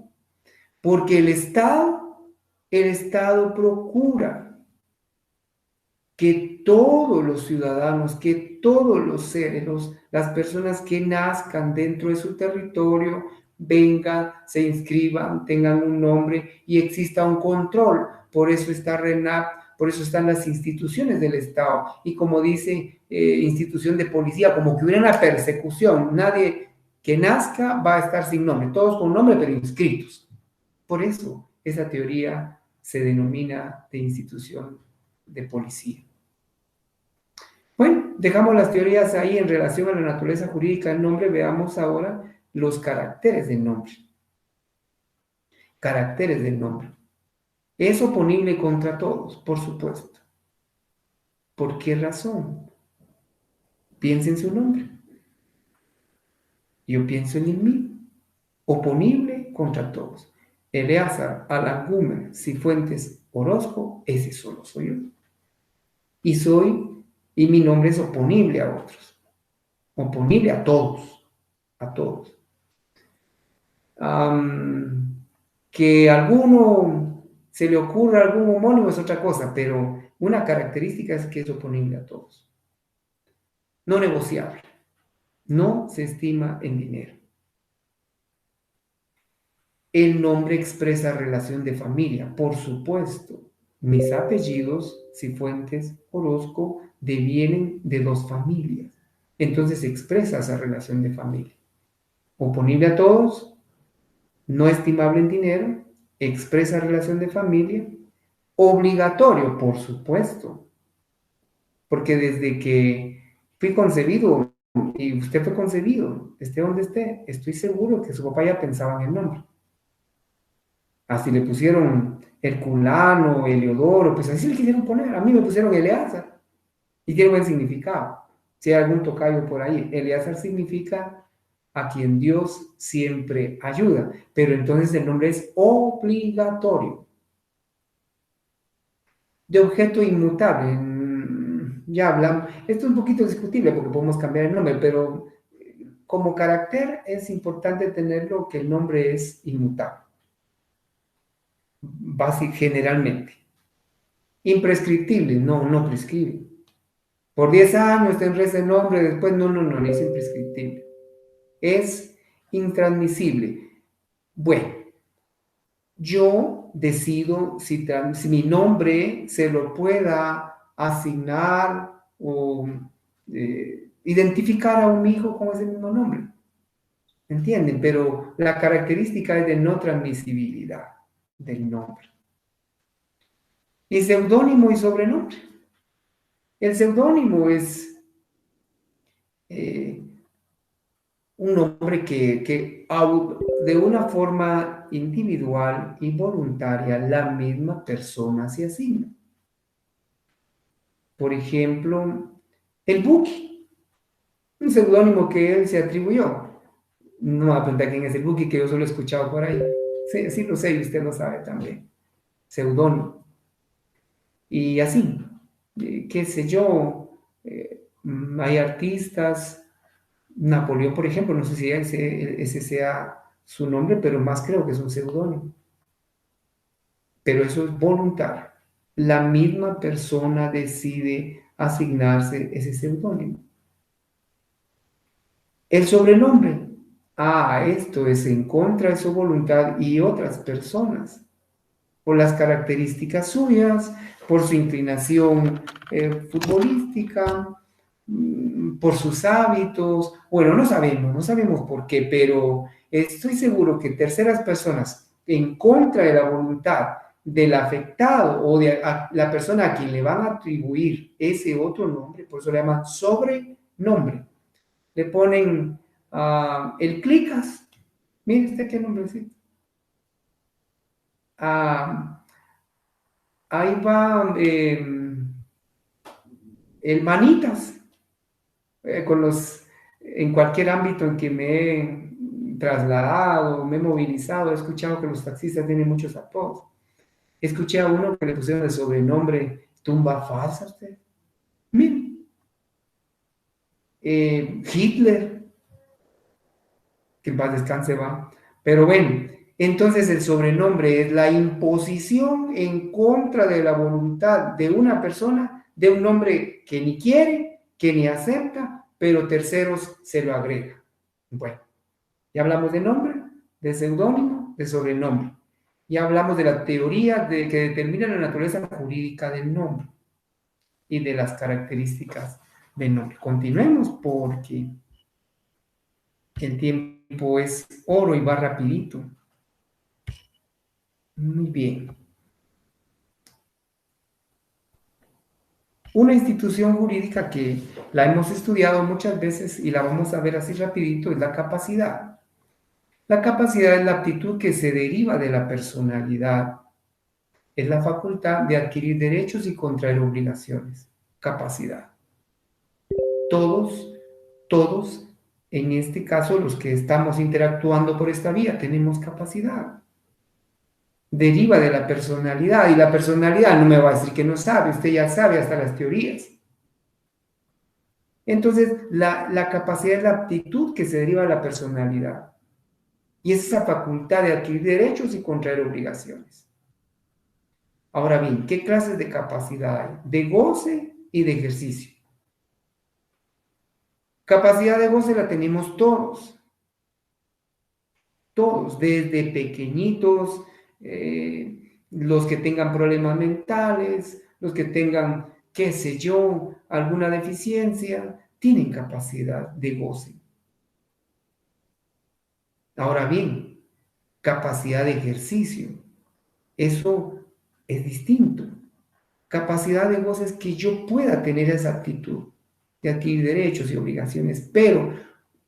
Porque el Estado procura que todos los ciudadanos, que todos los seres, las personas que nazcan dentro de su territorio, vengan, se inscriban, tengan un nombre y exista un control. Por eso está RENAP, por eso están las instituciones del Estado. Y como dice institución de policía, como que hubiera una persecución. Nadie que nazca va a estar sin nombre, todos con nombre pero inscritos. Por eso esa teoría se denomina de institución de policía. Bueno, dejamos las teorías ahí en relación a la naturaleza jurídica del nombre. Veamos ahora los caracteres del nombre. Caracteres del nombre. Es oponible contra todos, por supuesto. ¿Por qué razón? Piensa en su nombre. Yo pienso en el mío. Oponible contra todos. Eleazar, Alangumer, Cifuentes, Orozco, ese solo soy yo. Y mi nombre es oponible a otros. Oponible a todos. A todos. Que a alguno se le ocurra algún homónimo es otra cosa, pero una característica es que es oponible a todos. No negociable. No se estima en dinero. El nombre expresa relación de familia, por supuesto. Mis apellidos, Cifuentes, Orozco, devienen de dos familias. Entonces expresa esa relación de familia. Oponible a todos, no estimable en dinero, expresa relación de familia, obligatorio, por supuesto, porque desde que fui concebido y usted fue concebido, esté donde esté, estoy seguro que su papá ya pensaba en el nombre. Así le pusieron Herculano, Heliodoro, pues así le quisieron poner. A mí me pusieron Eleazar y tiene buen significado. Si hay algún tocayo por ahí, Eleazar significa a quien Dios siempre ayuda, pero entonces el nombre es obligatorio. De objeto inmutable, ya hablamos, esto es un poquito discutible porque podemos cambiar el nombre, pero como carácter es importante tenerlo que el nombre es inmutable, generalmente. Imprescriptible, no prescribe. Por 10 años tendré ese nombre, después no es imprescriptible. Es intransmisible. Bueno, yo decido si mi nombre se lo pueda asignar o identificar a un hijo con ese mismo nombre. ¿Entienden? Pero la característica es de no transmisibilidad del nombre. Y seudónimo y sobrenombre. El seudónimo es un nombre que de una forma individual y voluntaria la misma persona se asigna. Por ejemplo, el Buki, un seudónimo que él se atribuyó. No me apunta quién es el Buki, que yo solo he escuchado por ahí. Sí, sí lo sé y usted lo sabe también. Seudónimo. Y así, qué sé yo, hay artistas, Napoleón, por ejemplo, no sé si ese sea su nombre, pero más creo que es un seudónimo. Pero eso es voluntario. La misma persona decide asignarse ese seudónimo. El sobrenombre. Esto es en contra de su voluntad y otras personas, por las características suyas, por su inclinación futbolística, por sus hábitos. Bueno, no sabemos por qué, pero estoy seguro que terceras personas en contra de la voluntad del afectado o de la persona a quien le van a atribuir ese otro nombre, por eso le llaman sobrenombre. Le ponen el Clicas. Mire usted qué nombrecito. Ahí va el Manitas. En cualquier ámbito en que me he trasladado, me he movilizado, he escuchado que los taxistas tienen muchos apodos. Escuché a uno que le pusieron el sobrenombre Tumba Falsa, usted. Mire. Hitler, que en paz descanse va. Pero bueno, entonces el sobrenombre es la imposición en contra de la voluntad de una persona de un nombre que ni quiere, que ni acepta, pero terceros se lo agregan. Bueno, ya hablamos de nombre, de seudónimo, de sobrenombre. Ya hablamos de la teoría que determina la naturaleza jurídica del nombre y de las características del nombre. Continuemos porque El tiempo es oro y va rapidito. Muy bien. Una institución jurídica que la hemos estudiado muchas veces y la vamos a ver así rapidito es la capacidad. La capacidad es la aptitud que se deriva de la personalidad. Es la facultad de adquirir derechos y contraer obligaciones. Capacidad. Todos, en este caso los que estamos interactuando por esta vía, tenemos capacidad. Deriva de la personalidad y la personalidad no me va a decir que no sabe, usted ya sabe hasta las teorías. Entonces, la capacidad es la aptitud que se deriva de la personalidad. Y es esa facultad de adquirir derechos y contraer obligaciones. Ahora bien, ¿qué clases de capacidad hay? De goce y de ejercicio. Capacidad de goce la tenemos todos, desde pequeñitos, los que tengan problemas mentales, los que tengan, qué sé yo, alguna deficiencia, tienen capacidad de goce. Ahora bien, capacidad de ejercicio, eso es distinto. Capacidad de goce es que yo pueda tener esa actitud de adquirir derechos y obligaciones, pero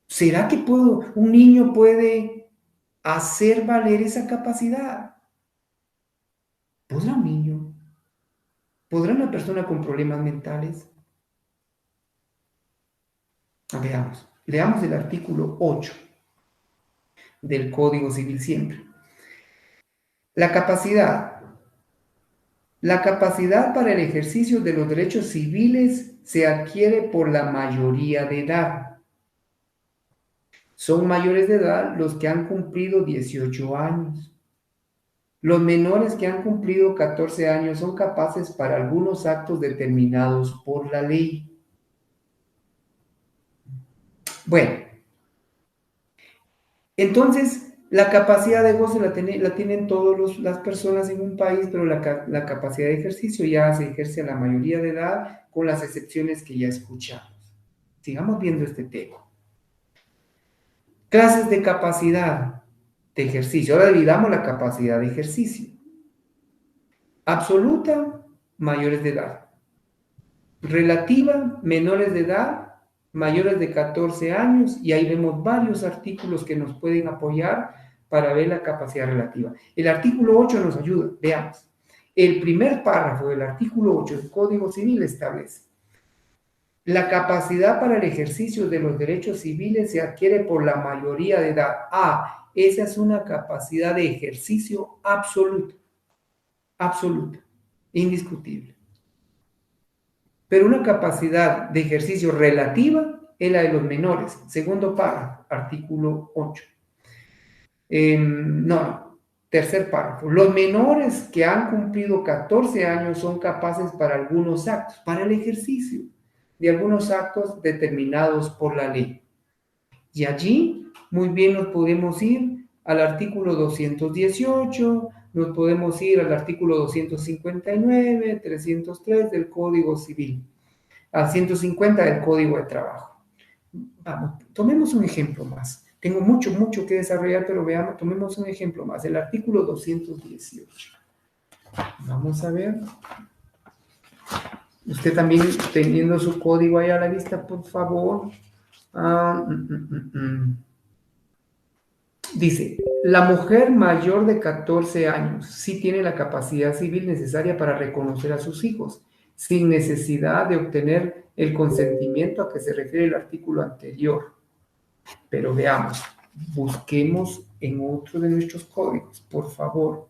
¿será que un niño puede hacer valer esa capacidad? ¿Podrá un niño? ¿Podrá una persona con problemas mentales? Veamos, leamos el artículo 8 del Código Civil siempre. La capacidad. La capacidad para el ejercicio de los derechos civiles se adquiere por la mayoría de edad. Son mayores de edad los que han cumplido 18 años. Los menores que han cumplido 14 años son capaces para algunos actos determinados por la ley. Bueno, entonces la capacidad de goce la tienen todas las personas en un país, pero la capacidad de ejercicio ya se ejerce a la mayoría de edad, con las excepciones que ya escuchamos. Sigamos viendo este tema. Clases de capacidad de ejercicio. Ahora dividamos la capacidad de ejercicio. Absoluta, mayores de edad. Relativa, menores de edad, mayores de 14 años, y ahí vemos varios artículos que nos pueden apoyar para ver la capacidad relativa. El artículo 8 nos ayuda, veamos. El primer párrafo del artículo 8 del Código Civil establece: la capacidad para el ejercicio de los derechos civiles se adquiere por la mayoría de edad. Esa es una capacidad de ejercicio absoluta, indiscutible. Pero una capacidad de ejercicio relativa es la de los menores. Segundo párrafo, artículo 8. Tercer párrafo. Los menores que han cumplido 14 años son capaces para algunos actos, para el ejercicio de algunos actos determinados por la ley. Y allí muy bien nos podemos ir al artículo 218, nos podemos ir al artículo 259, 303 del Código Civil, al 150 del Código de Trabajo. Vamos, tomemos un ejemplo más. Tengo mucho que desarrollar, pero veamos, tomemos un ejemplo más. El artículo 218. Vamos a ver. Usted también teniendo su código ahí a la vista, por favor. Dice, la mujer mayor de 14 años sí tiene la capacidad civil necesaria para reconocer a sus hijos, sin necesidad de obtener el consentimiento a que se refiere el artículo anterior. Pero veamos, busquemos en otro de nuestros códigos, por favor.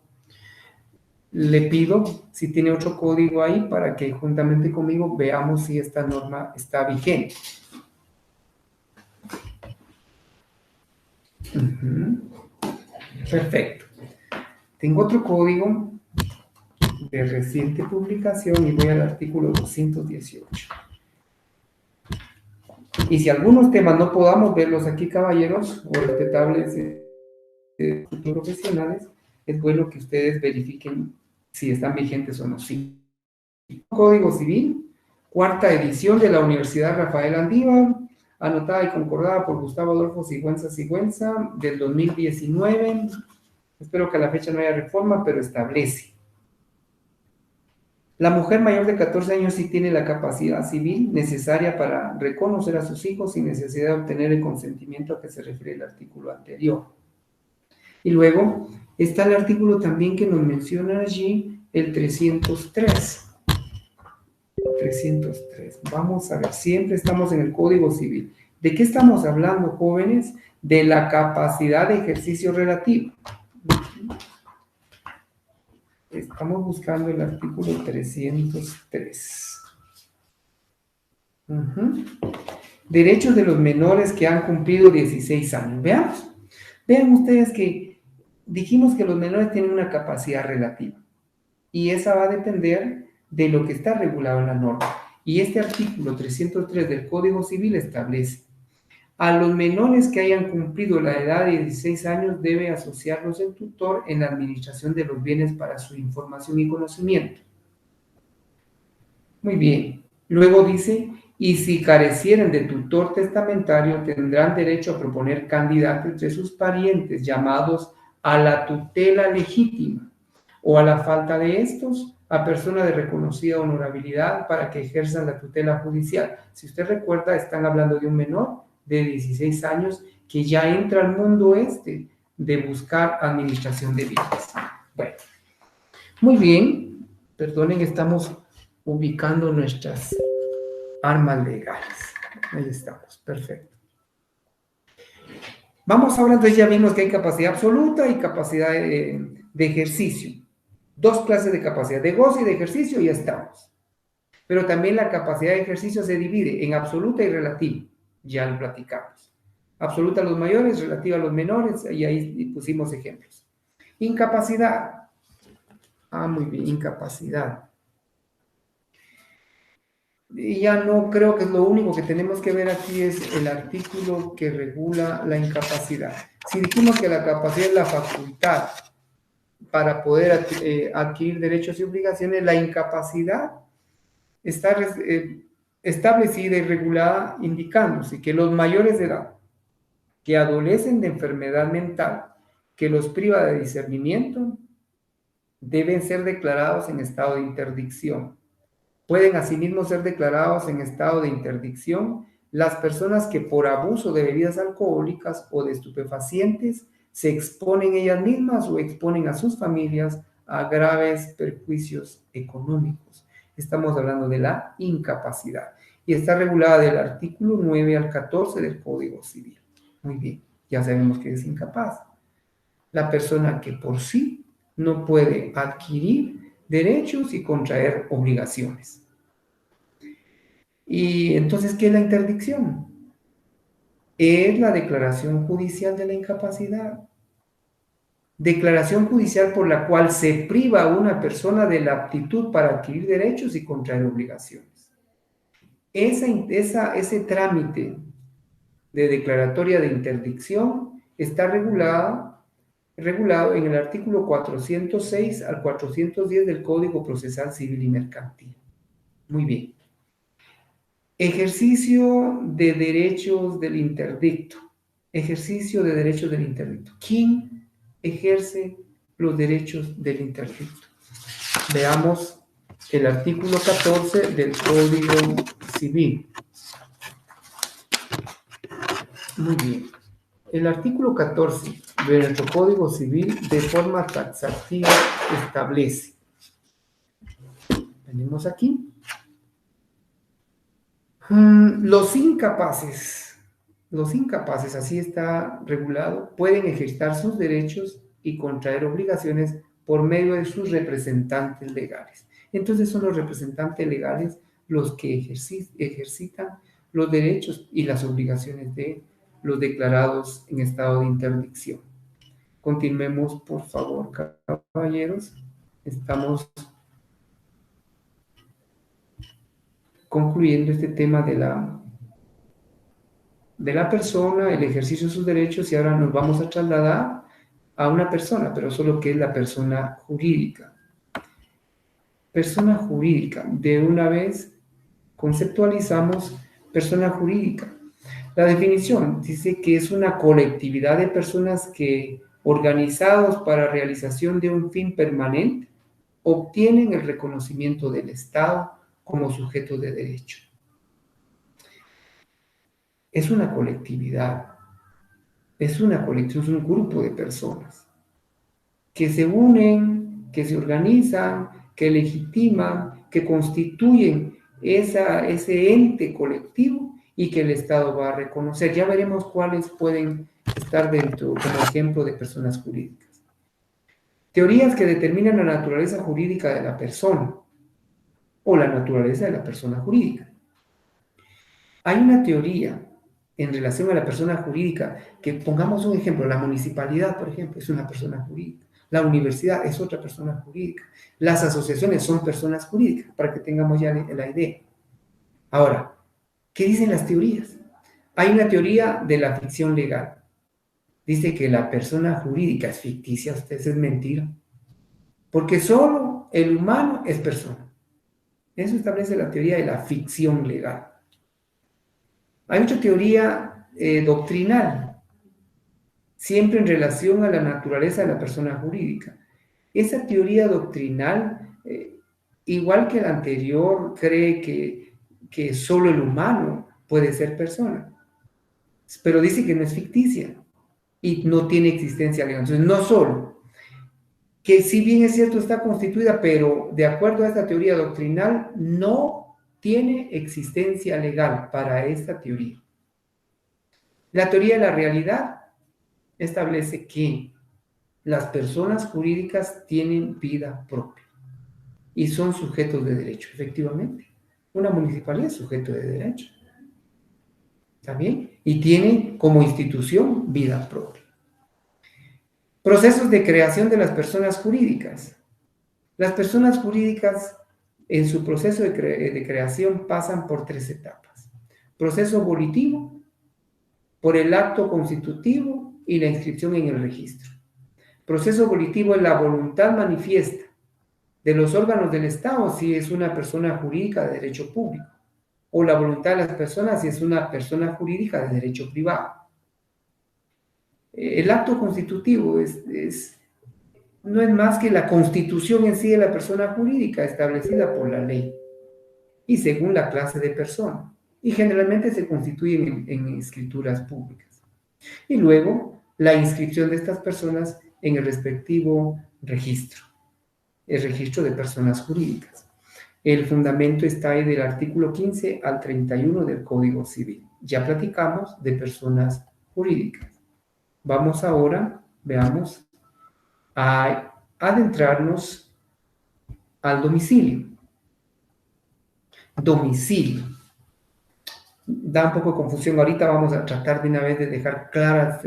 Le pido si tiene otro código ahí para que juntamente conmigo veamos si esta norma está vigente. Perfecto. Tengo otro código de reciente publicación y voy al artículo 218. Y si algunos temas no podamos verlos aquí, caballeros, o respetables profesionales, es bueno que ustedes verifiquen si están vigentes o no. Sí. Código Civil, cuarta edición de la Universidad Rafael Andívar, anotada y concordada por Gustavo Adolfo Sigüenza del 2019. Espero que a la fecha no haya reforma, pero establece. La mujer mayor de 14 años sí tiene la capacidad civil necesaria para reconocer a sus hijos sin necesidad de obtener el consentimiento a que se refiere el artículo anterior. Y luego está el artículo también que nos menciona allí, el 303. 303. Vamos a ver, siempre estamos en el Código Civil. ¿De qué estamos hablando, jóvenes? De la capacidad de ejercicio relativa. Estamos buscando el artículo 303. Derechos de los menores que han cumplido 16 años. Veamos. Vean ustedes que dijimos que los menores tienen una capacidad relativa. Y esa va a depender de lo que está regulado en la norma. Y este artículo 303 del Código Civil establece: a los menores que hayan cumplido la edad de 16 años debe asociarlos el tutor en la administración de los bienes para su información y conocimiento. Muy bien. Luego dice, y si carecieren de tutor testamentario, tendrán derecho a proponer candidatos entre sus parientes llamados a la tutela legítima, o a la falta de estos, a personas de reconocida honorabilidad para que ejerzan la tutela judicial. Si usted recuerda, están hablando de un menor de 16 años que ya entra al mundo de buscar administración de bienes. Bueno, muy bien, perdonen, estamos ubicando nuestras armas legales. Ahí estamos, perfecto. Vamos ahora, entonces ya vimos que hay capacidad absoluta y capacidad de ejercicio. Dos clases de capacidad, de goce y de ejercicio, y ya estamos. Pero también la capacidad de ejercicio se divide en absoluta y relativa. Ya lo platicamos. Absoluta a los mayores, relativa a los menores, y ahí pusimos ejemplos. Incapacidad. Muy bien, incapacidad. Y ya no creo que es lo único que tenemos que ver aquí, es el artículo que regula la incapacidad. Si dijimos que la capacidad es la facultad para poder adquirir derechos y obligaciones, la incapacidad está establecida y regulada indicándose que los mayores de edad que adolecen de enfermedad mental que los priva de discernimiento deben ser declarados en estado de interdicción. Pueden asimismo ser declarados en estado de interdicción las personas que por abuso de bebidas alcohólicas o de estupefacientes se exponen ellas mismas o exponen a sus familias a graves perjuicios económicos. Estamos hablando de la incapacidad y está regulada del artículo 9 al 14 del Código Civil. Muy bien, ya sabemos que es incapaz. La persona que por sí no puede adquirir derechos y contraer obligaciones. Y entonces, ¿qué es la interdicción? Es la declaración judicial de la incapacidad. Declaración judicial por la cual se priva a una persona de la aptitud para adquirir derechos y contraer obligaciones. Ese trámite de declaratoria de interdicción está regulado en el artículo 406 al 410 del Código Procesal Civil y Mercantil. Muy bien. Ejercicio de derechos del interdicto. Ejercicio de derechos del interdicto. ¿Quién ejerce los derechos del interdicto? Veamos el artículo 14 del Código Civil. Muy bien. El artículo 14 de nuestro Código Civil de forma taxativa establece. Tenemos aquí. Los incapaces, así está regulado, pueden ejercitar sus derechos y contraer obligaciones por medio de sus representantes legales. Entonces son los representantes legales los que ejercitan los derechos y las obligaciones de los declarados en estado de interdicción. Continuemos, por favor, caballeros. Estamos concluyendo este tema de la persona, el ejercicio de sus derechos, y ahora nos vamos a trasladar a una persona, pero solo que es la persona jurídica. Persona jurídica, de una vez conceptualizamos persona jurídica. La definición dice que es una colectividad de personas que, organizados para realización de un fin permanente, obtienen el reconocimiento del Estado como sujetos de derecho. Es una colectividad, es un grupo de personas que se unen, que se organizan, que legitiman, que constituyen ese ente colectivo y que el Estado va a reconocer. Ya veremos cuáles pueden estar dentro como ejemplo de personas jurídicas. Teorías que determinan la naturaleza jurídica de la persona o la naturaleza de la persona jurídica. Hay una teoría en relación a la persona jurídica que, pongamos un ejemplo, la municipalidad, por ejemplo, es una persona jurídica. La universidad es otra persona jurídica. Las asociaciones son personas jurídicas, para que tengamos ya la idea. Ahora, ¿qué dicen las teorías? Hay una teoría de la ficción legal. Dice que la persona jurídica es ficticia, ustedes, es mentira. Porque solo el humano es persona. Eso establece la teoría de la ficción legal. Hay otra teoría doctrinal, siempre en relación a la naturaleza de la persona jurídica. Esa teoría doctrinal, igual que la anterior, cree que solo el humano puede ser persona, pero dice que no es ficticia y no tiene existencia legal. Entonces, no solo, que si bien es cierto está constituida, pero de acuerdo a esta teoría doctrinal, no tiene existencia legal para esta teoría. La teoría de la realidad establece que las personas jurídicas tienen vida propia y son sujetos de derecho, efectivamente. Una municipalidad es sujeto de derecho. ¿Está bien? Y tiene como institución vida propia. Procesos de creación de las personas jurídicas. Las personas jurídicas en su proceso de creación pasan por 3 etapas. Proceso volitivo, por el acto constitutivo y la inscripción en el registro. Proceso volitivo es la voluntad manifiesta de los órganos del Estado si es una persona jurídica de derecho público, o la voluntad de las personas si es una persona jurídica de derecho privado. El acto constitutivo no es más que la constitución en sí de la persona jurídica establecida por la ley y según la clase de persona, y generalmente se constituyen en escrituras públicas. Y luego la inscripción de estas personas en el respectivo registro, el registro de personas jurídicas. El fundamento está ahí del artículo 15 al 31 del Código Civil. Ya platicamos de personas jurídicas. Vamos ahora, veamos, a adentrarnos al domicilio. Domicilio. Da un poco de confusión. Ahorita vamos a tratar de una vez de dejar claras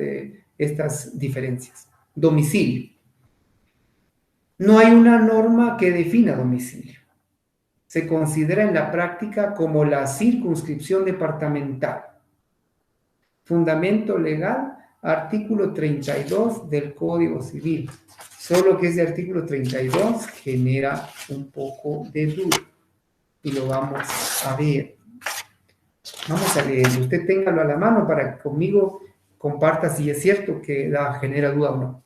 estas diferencias. Domicilio. No hay una norma que defina domicilio. Se considera en la práctica como la circunscripción departamental. Fundamento legal, artículo 32 del Código Civil. Solo que ese artículo 32 genera un poco de duda. Y lo vamos a ver. Vamos a leer. Usted téngalo a la mano para que conmigo comparta si es cierto que genera duda o no.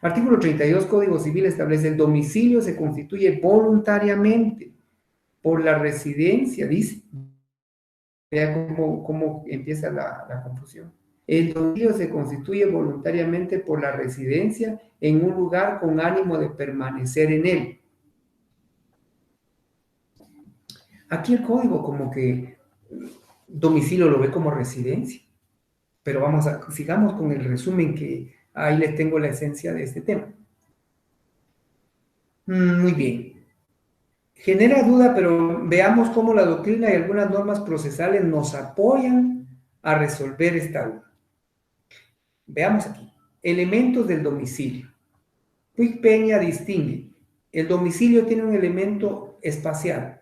Artículo 32 Código Civil establece: el domicilio se constituye voluntariamente por la residencia, dice. Vea cómo empieza la confusión. El domicilio se constituye voluntariamente por la residencia en un lugar con ánimo de permanecer en él. Aquí el código como que domicilio lo ve como residencia, pero sigamos con el resumen, que ahí les tengo la esencia de este tema. Muy bien. Genera duda, pero veamos cómo la doctrina y algunas normas procesales nos apoyan a resolver esta duda. Veamos aquí. Elementos del domicilio. Puig Peña distingue. El domicilio tiene un elemento espacial,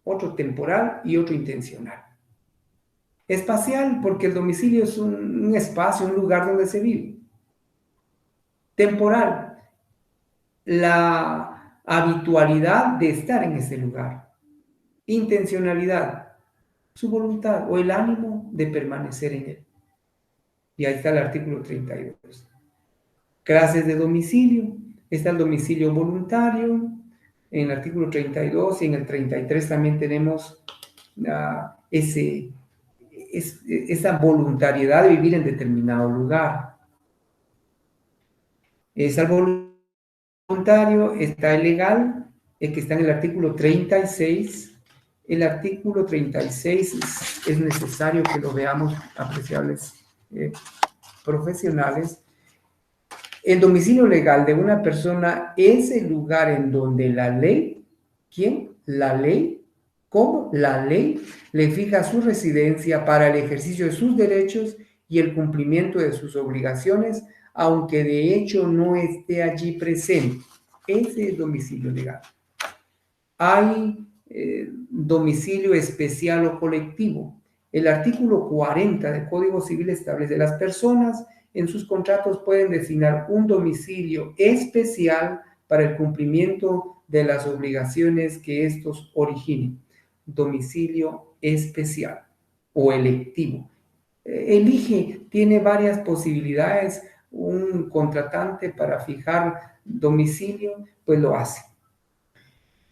otro temporal y otro intencional. Espacial porque el domicilio es un espacio, un lugar donde se vive. Temporal, la habitualidad de estar en ese lugar. Intencionalidad, su voluntad o el ánimo de permanecer en él. Y ahí está el artículo 32. Clases de domicilio. Está el domicilio voluntario en el artículo 32 y en el 33 también tenemos esa voluntariedad de vivir en determinado lugar. Está el voluntario, está el legal, el que está en el artículo 36. El artículo 36 es necesario que lo veamos, apreciables profesionales. El domicilio legal de una persona es el lugar en donde la ley, ¿quién? La ley, ¿cómo? La ley le fija su residencia para el ejercicio de sus derechos y el cumplimiento de sus obligaciones, aunque de hecho no esté allí presente. Ese es domicilio legal. Hay domicilio especial o colectivo. El artículo 40 del Código Civil establece que las personas en sus contratos pueden designar un domicilio especial para el cumplimiento de las obligaciones que estos originen. Domicilio especial o electivo. Elige, tiene varias posibilidades. Un contratante para fijar domicilio, pues lo hace.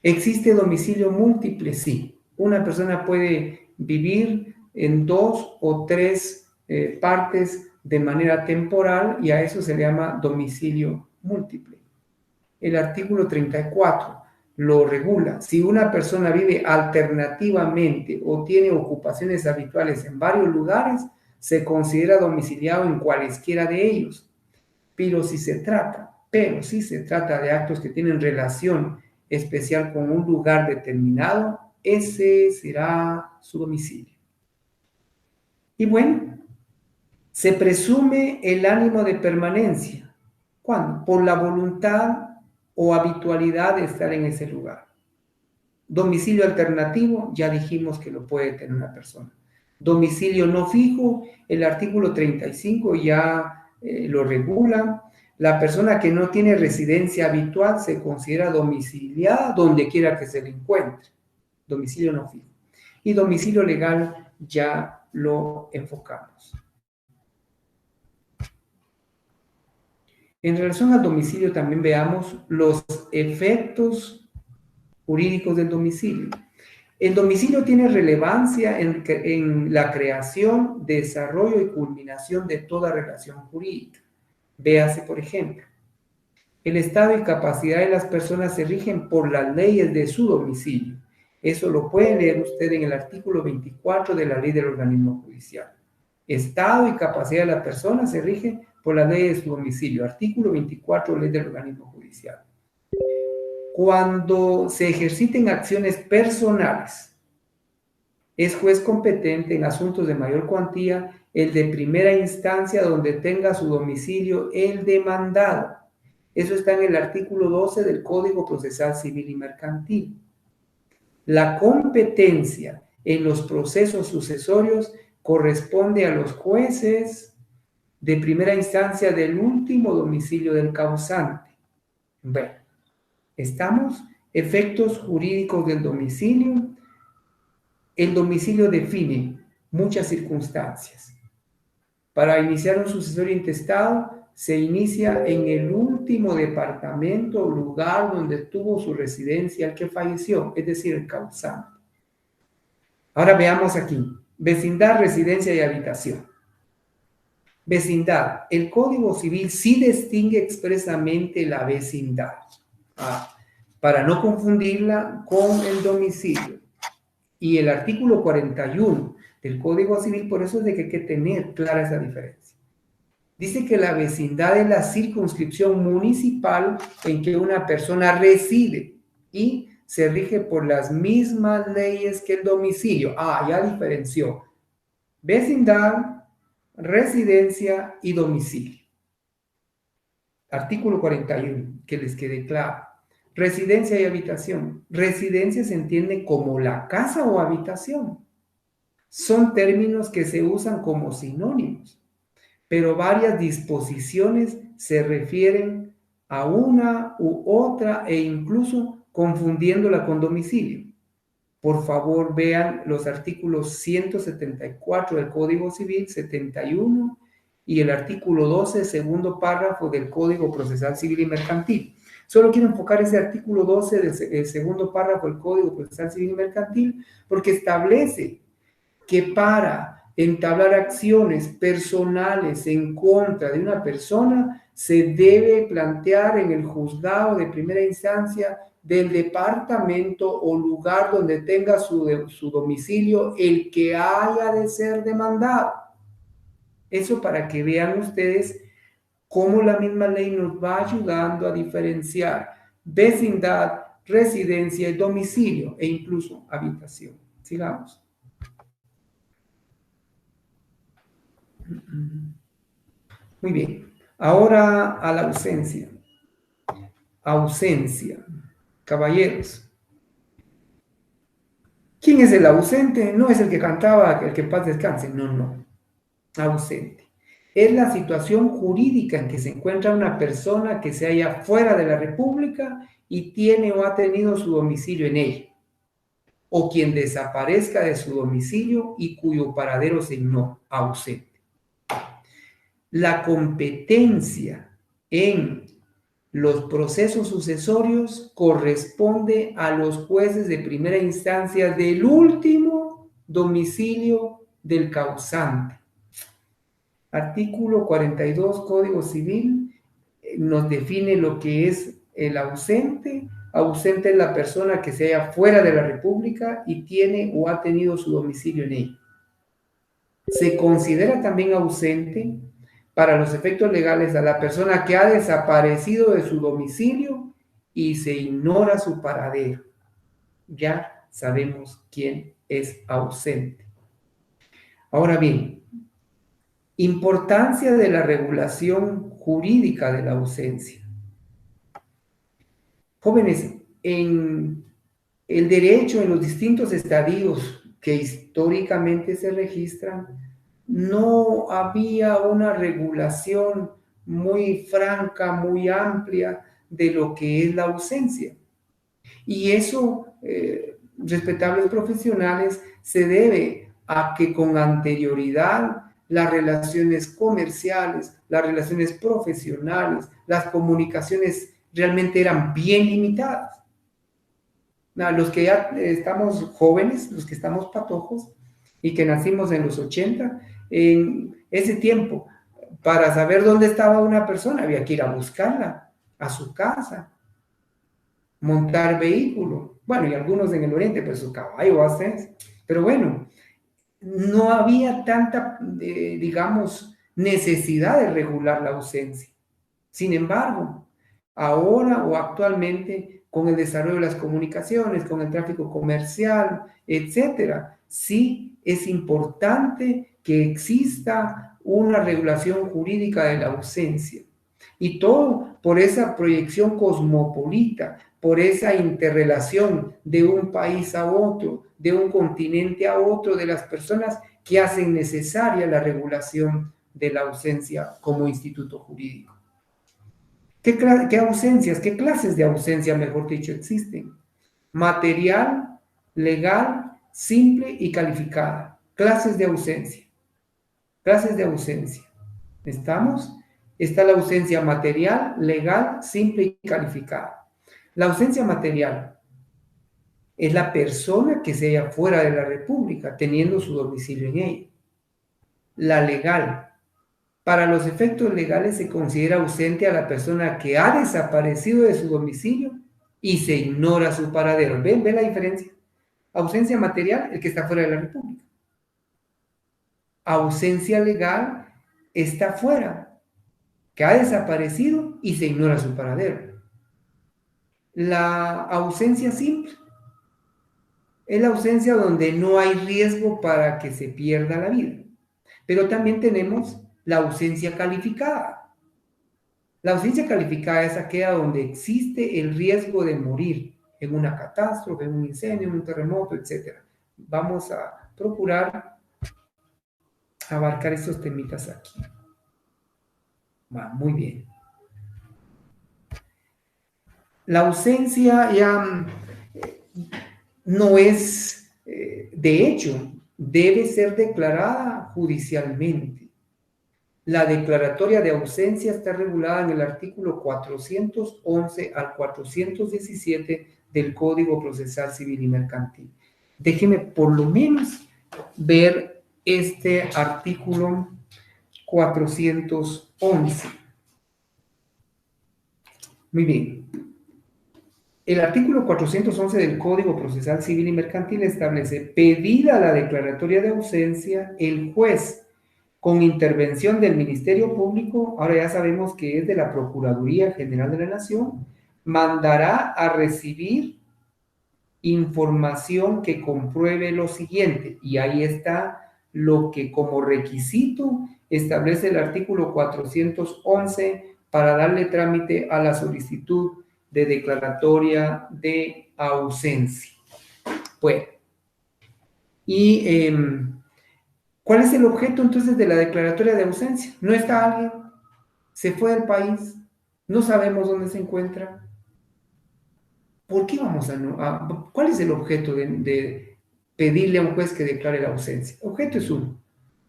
¿Existe domicilio múltiple? Sí. Una persona puede vivir en 2 o 3 partes de manera temporal y a eso se le llama domicilio múltiple. El artículo 34 lo regula. Si una persona vive alternativamente o tiene ocupaciones habituales en varios lugares, se considera domiciliado en cualesquiera de ellos. Pero si se trata de actos que tienen relación especial con un lugar determinado, ese será su domicilio. Y bueno, se presume el ánimo de permanencia. ¿Cuándo? Por la voluntad o habitualidad de estar en ese lugar. Domicilio alternativo, ya dijimos que lo puede tener una persona. Domicilio no fijo, el artículo 35 ya lo regula. La persona que no tiene residencia habitual se considera domiciliada donde quiera que se le encuentre. Domicilio no fijo. Y domicilio legal ya lo enfocamos. En relación al domicilio también veamos los efectos jurídicos del domicilio. El domicilio tiene relevancia en la creación, desarrollo y culminación de toda relación jurídica. Véase, por ejemplo, el estado y capacidad de las personas se rigen por las leyes de su domicilio. Eso lo puede leer usted en el artículo 24 de la Ley del Organismo Judicial. Estado y capacidad de la persona se rigen por la ley de su domicilio. Artículo 24, Ley del Organismo Judicial. Cuando se ejerciten acciones personales, es juez competente en asuntos de mayor cuantía el de primera instancia donde tenga su domicilio el demandado. Eso está en el artículo 12 del Código Procesal Civil y Mercantil. La competencia en los procesos sucesorios corresponde a los jueces de primera instancia del último domicilio del causante. Bueno, estamos, efectos jurídicos del domicilio. El domicilio define muchas circunstancias. Para iniciar un sucesorio intestado, se inicia en el último departamento o lugar donde tuvo su residencia el que falleció, es decir, el causante. Ahora veamos aquí, vecindad, residencia y habitación. Vecindad. El Código Civil sí distingue expresamente la vecindad, para no confundirla con el domicilio. Y el artículo 41 del Código Civil, por eso es de que hay que tener clara esa diferencia. Dice que la vecindad es la circunscripción municipal en que una persona reside y se rige por las mismas leyes que el domicilio. Ya diferenció. Vecindad, residencia y domicilio. Artículo 41, que les quede claro. Residencia y habitación. Residencia se entiende como la casa o habitación. Son términos que se usan como sinónimos, pero varias disposiciones se refieren a una u otra e incluso confundiéndola con domicilio. por favor vean los artículos 174 del Código Civil, 71, y el artículo 12, segundo párrafo del Código Procesal Civil y Mercantil. Solo quiero enfocar ese artículo 12 del segundo párrafo del Código Procesal Civil y Mercantil, porque establece que para entablar acciones personales en contra de una persona, se debe plantear en el juzgado de primera instancia del departamento o lugar donde tenga su domicilio el que haya de ser demandado. Eso para que vean ustedes cómo la misma ley nos va ayudando a diferenciar vecindad, residencia, domicilio e incluso habitación. Sigamos. Muy bien. Ahora a la ausencia. Ausencia. Caballeros. ¿Quién es el ausente? No es el que cantaba, el que en paz descanse. No, no. Ausente. Es la situación jurídica en que se encuentra una persona que se halla fuera de la República y tiene o ha tenido su domicilio en ella, o quien desaparezca de su domicilio y cuyo paradero se ignora, ausente. La competencia en los procesos sucesorios corresponde a los jueces de primera instancia del último domicilio del causante. Artículo 42 Código Civil nos define lo que es el ausente. Ausente es la persona que se halla fuera de la República y tiene o ha tenido su domicilio en ella. Se considera también ausente para los efectos legales a la persona que ha desaparecido de su domicilio y se ignora su paradero. Ya sabemos quién es ausente. Ahora bien, importancia de la regulación jurídica de la ausencia. Jóvenes, en el derecho, en los distintos estadios que históricamente se registran, no había una regulación muy franca, muy amplia de lo que es la ausencia. Y eso, respetables profesionales, se debe a que con anterioridad las relaciones comerciales, las relaciones profesionales, las comunicaciones realmente eran bien limitadas. Los que ya estamos jóvenes, los que estamos patojos y que nacimos en los 80, en ese tiempo, para saber dónde estaba una persona, había que ir a buscarla a su casa, montar vehículo. Bueno, y algunos en el oriente, pues su caballo, hasta. Pero bueno, no había tanta, digamos, necesidad de regular la ausencia. Sin embargo, ahora o actualmente, con el desarrollo de las comunicaciones, con el tráfico comercial, etcétera, sí es importante que exista una regulación jurídica de la ausencia. Y todo por esa proyección cosmopolita, por esa interrelación de un país a otro, de un continente a otro, de las personas que hacen necesaria la regulación de la ausencia como instituto jurídico. ¿Qué ausencias, qué clases de ausencia, mejor dicho, existen? Material, legal, simple y calificada. Clases de ausencia. Clases de ausencia. ¿Estamos? Está la ausencia material, legal, simple y calificada. La ausencia material es la persona que se halla fuera de la República, teniendo su domicilio en ella. La legal. Para los efectos legales se considera ausente a la persona que ha desaparecido de su domicilio y se ignora su paradero. ¿Ven la diferencia? Ausencia material, el que está fuera de la República. Ausencia legal, está fuera, que ha desaparecido y se ignora su paradero. La ausencia simple es la ausencia donde no hay riesgo para que se pierda la vida. Pero también tenemos la ausencia calificada. La ausencia calificada es aquella donde existe el riesgo de morir en una catástrofe, en un incendio, en un terremoto, etc. Vamos a procurar abarcar estos temitas aquí. Va, muy bien. La ausencia ya no es, de hecho, debe ser declarada judicialmente. La declaratoria de ausencia está regulada en el artículo 411 al 417 del Código Procesal Civil y Mercantil. Déjeme por lo menos ver este artículo 411. Muy bien. El artículo 411 del Código Procesal Civil y Mercantil establece: pedida la declaratoria de ausencia, el juez, con intervención del Ministerio Público, ahora ya sabemos que es de la Procuraduría General de la Nación, mandará a recibir información que compruebe lo siguiente. Y ahí está lo que como requisito establece el artículo 411 para darle trámite a la solicitud de declaratoria de ausencia. Bueno, y ¿cuál es el objeto entonces de la declaratoria de ausencia? No está alguien, se fue del país, no sabemos dónde se encuentra. ¿Por qué vamos cuál es el objeto de pedirle a un juez que declare la ausencia? El objeto es uno: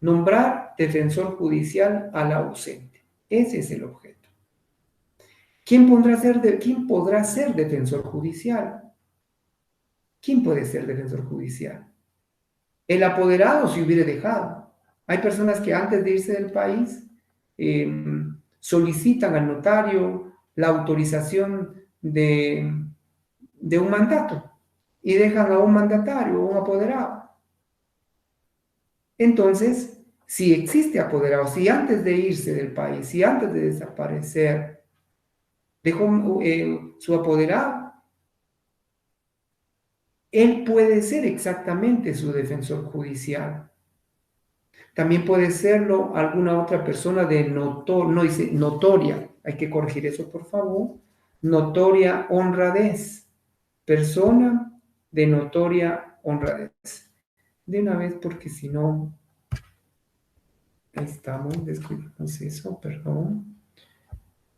nombrar defensor judicial al ausente. Ese es el objeto. ¿Quién podrá ser defensor judicial? ¿Quién puede ser defensor judicial? El apoderado, si hubiere dejado. Hay personas que antes de irse del país solicitan al notario la autorización de un mandato y dejan a un mandatario o un apoderado. Entonces, si existe apoderado, si antes de irse del país, si antes de desaparecer, dejó su apoderado, él puede ser exactamente su defensor judicial. También puede serlo alguna otra persona de no dice notoria, hay que corregir eso por favor, notoria honradez, persona de notoria honradez. De una vez, porque si no, estamos, descuidamos eso, perdón.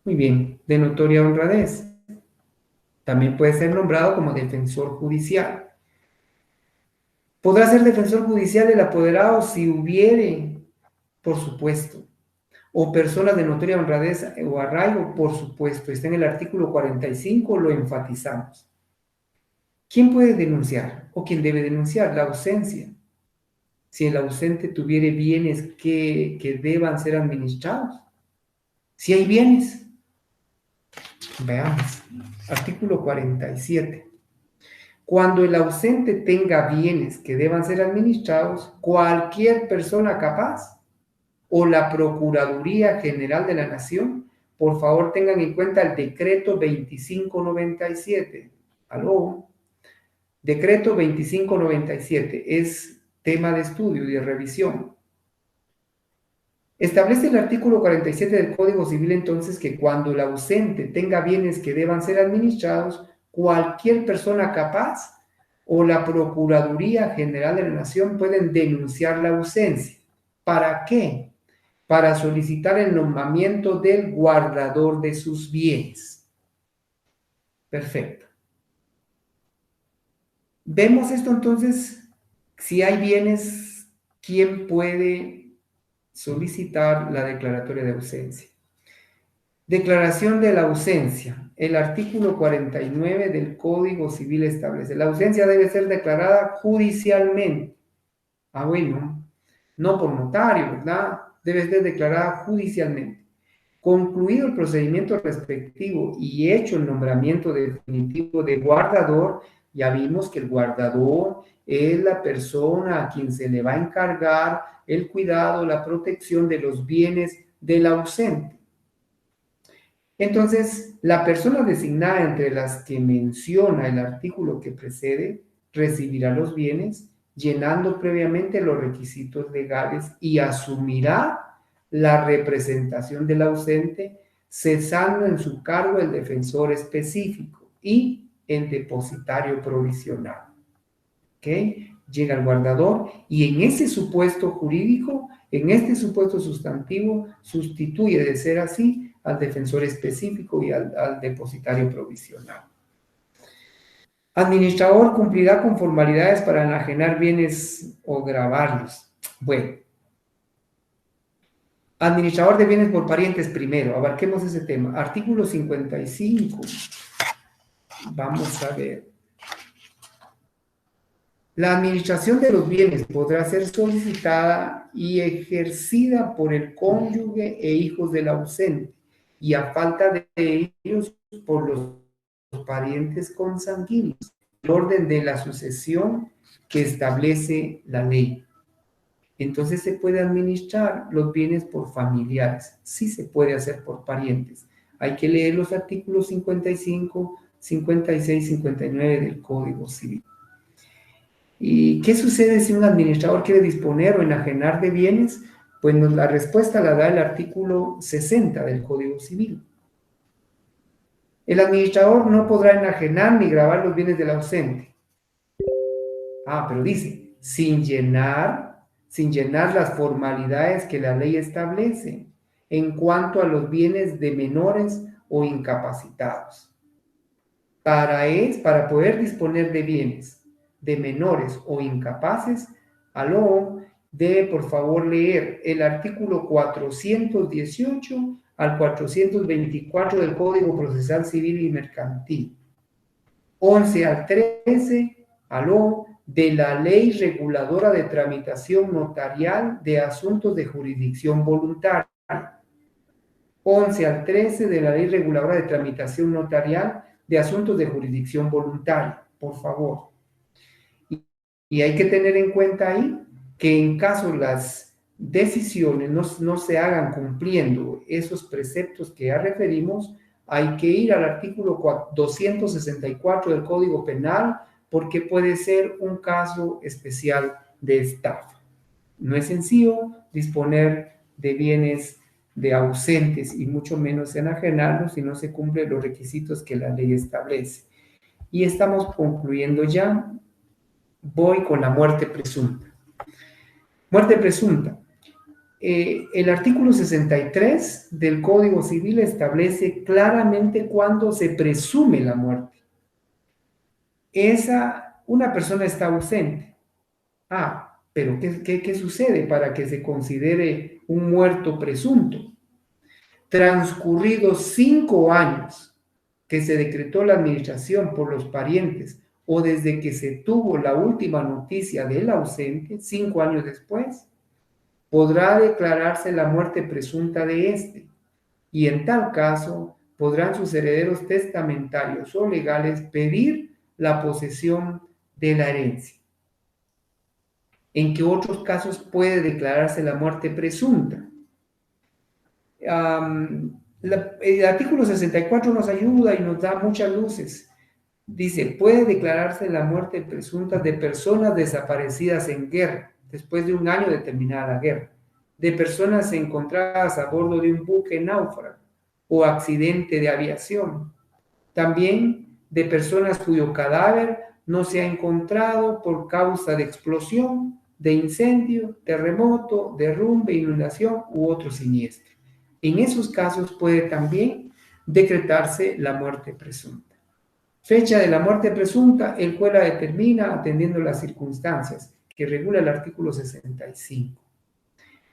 Muy bien, de notoria honradez. También puede ser nombrado como defensor judicial. Podrá ser defensor judicial el apoderado si hubiere, por supuesto, o personas de notoria honradez o arraigo, por supuesto. Está en el artículo 45, lo enfatizamos. ¿Quién puede denunciar o quién debe denunciar? La ausencia. Si el ausente tuviere bienes que deban ser administrados. Si hay bienes, veamos, artículo 47. Cuando el ausente tenga bienes que deban ser administrados, cualquier persona capaz o la Procuraduría General de la Nación, por favor tengan en cuenta el decreto 2597. ¿Aló? Decreto 2597 es tema de estudio y de revisión. Establece el artículo 47 del Código Civil entonces que cuando el ausente tenga bienes que deban ser administrados, cualquier persona capaz o la Procuraduría General de la Nación pueden denunciar la ausencia. ¿Para qué? Para solicitar el nombramiento del guardador de sus bienes. Perfecto. Vemos esto entonces, si hay bienes, ¿quién puede solicitar la declaratoria de ausencia? Declaración de la ausencia. El artículo 49 del Código Civil establece: la ausencia debe ser declarada judicialmente. Ah, bueno, no por notario, ¿verdad? Debe ser declarada judicialmente. Concluido el procedimiento respectivo y hecho el nombramiento definitivo de guardador, ya vimos que el guardador es la persona a quien se le va a encargar el cuidado, la protección de los bienes del ausente. Entonces, la persona designada entre las que menciona el artículo que precede recibirá los bienes llenando previamente los requisitos legales y asumirá la representación del ausente, cesando en su cargo el defensor específico y el depositario provisional. ¿Ok? Llega el guardador y en ese supuesto jurídico, en este supuesto sustantivo, sustituye, de ser así, al defensor específico y al depositario provisional. Administrador cumplirá con formalidades para enajenar bienes o gravarlos. Bueno, administrador de bienes por parientes primero. Abarquemos ese tema. Artículo 55. Vamos a ver. La administración de los bienes podrá ser solicitada y ejercida por el cónyuge e hijos del ausente, y a falta de ellos, por los parientes consanguíneos, en orden de la sucesión que establece la ley. Entonces se puede administrar los bienes por familiares, sí se puede hacer por parientes. Hay que leer los artículos 55, 56, 59 del Código Civil. ¿Y qué sucede si un administrador quiere disponer o enajenar de bienes? Pues la respuesta la da el artículo 60 del Código Civil. El administrador no podrá enajenar ni gravar los bienes del ausente. Pero dice, sin llenar las formalidades que la ley establece en cuanto a los bienes de menores o incapacitados. Para poder disponer de bienes de menores o incapaces, debe por favor leer el artículo 418 al 424 del Código Procesal Civil y Mercantil, 11 al 13, de la Ley Reguladora de Tramitación Notarial de Asuntos de Jurisdicción Voluntaria, 11 al 13 de la Ley Reguladora de Tramitación Notarial de Asuntos de Jurisdicción Voluntaria, por favor. Y hay que tener en cuenta ahí que en caso las decisiones no se hagan cumpliendo esos preceptos que ya referimos, hay que ir al artículo 264 del Código Penal, porque puede ser un caso especial de estafa. No es sencillo disponer de bienes de ausentes y mucho menos enajenarlos si no se cumplen los requisitos que la ley establece. Y estamos concluyendo ya. Voy con la muerte presunta. Muerte presunta. El artículo 63 del Código Civil establece claramente cuándo se presume la muerte. Una persona está ausente. Pero ¿qué sucede para que se considere un muerto presunto? Transcurridos 5 años que se decretó la administración por los parientes o desde que se tuvo la última noticia del ausente, 5 años después, podrá declararse la muerte presunta de éste, y en tal caso podrán sus herederos testamentarios o legales pedir la posesión de la herencia. ¿En qué otros casos puede declararse la muerte presunta? El artículo 64 nos ayuda y nos da muchas luces. Dice, puede declararse la muerte presunta de personas desaparecidas en guerra, después de 1 año de terminada la guerra, de personas encontradas a bordo de un buque náufrago o accidente de aviación, también de personas cuyo cadáver no se ha encontrado por causa de explosión, de incendio, terremoto, derrumbe, inundación u otro siniestro. En esos casos puede también decretarse la muerte presunta. Fecha de la muerte presunta, el juez la determina atendiendo las circunstancias que regula el artículo 65.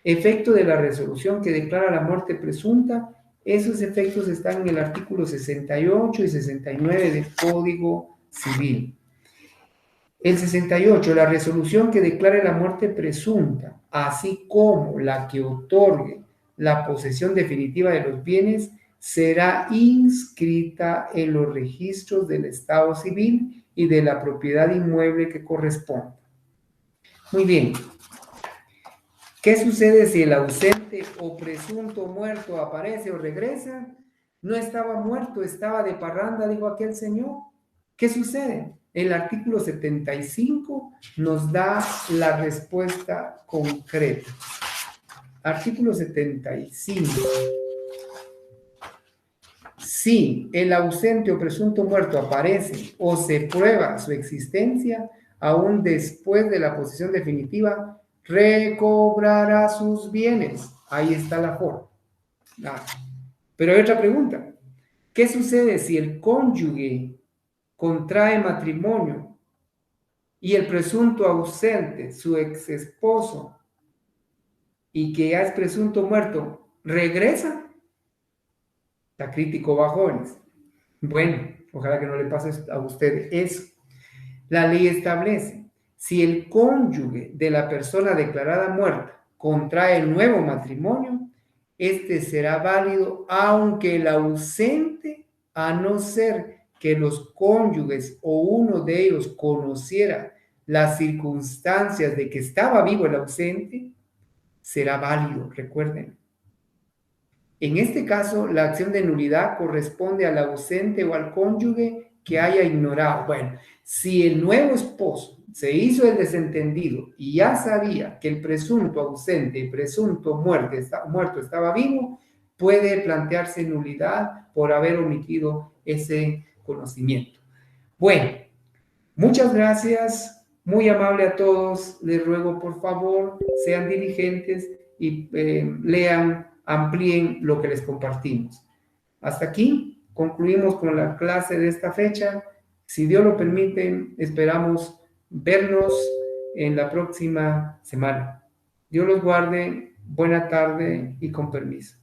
Efecto de la resolución que declara la muerte presunta, esos efectos están en el artículo 68 y 69 del Código Civil. El 68, la resolución que declare la muerte presunta, así como la que otorgue la posesión definitiva de los bienes, será inscrita en los registros del Estado Civil y de la propiedad inmueble que corresponda. Muy bien. ¿Qué sucede si el ausente o presunto muerto aparece o regresa? No estaba muerto, estaba de parranda, dijo aquel señor. ¿Qué sucede? El artículo 75 nos da la respuesta concreta. Artículo 75. Si el ausente o presunto muerto aparece o se prueba su existencia, aún después de la posesión definitiva, recobrará sus bienes. Ahí está la forma. Pero hay otra pregunta. ¿Qué sucede si el cónyuge contrae matrimonio y el presunto ausente, su ex esposo, y que ya es presunto muerto, regresa, está crítico, va, jóvenes. Bueno, ojalá que no le pase a usted eso. La ley establece, si el cónyuge de la persona declarada muerta contrae nuevo matrimonio, este será válido aunque el ausente, a no ser que los cónyuges o uno de ellos conociera las circunstancias de que estaba vivo el ausente, será válido, recuerden. En este caso, la acción de nulidad corresponde al ausente o al cónyuge que haya ignorado. Bueno, si el nuevo esposo se hizo el desentendido y ya sabía que el presunto ausente y presunto muerto estaba vivo, puede plantearse nulidad por haber omitido ese conocimiento. Bueno, muchas gracias, muy amable a todos. Les ruego, por favor, sean diligentes y lean, amplíen lo que les compartimos. Hasta aquí concluimos con la clase de esta fecha. Si Dios lo permite, esperamos vernos en la próxima semana. Dios los guarde. Buena tarde y con permiso.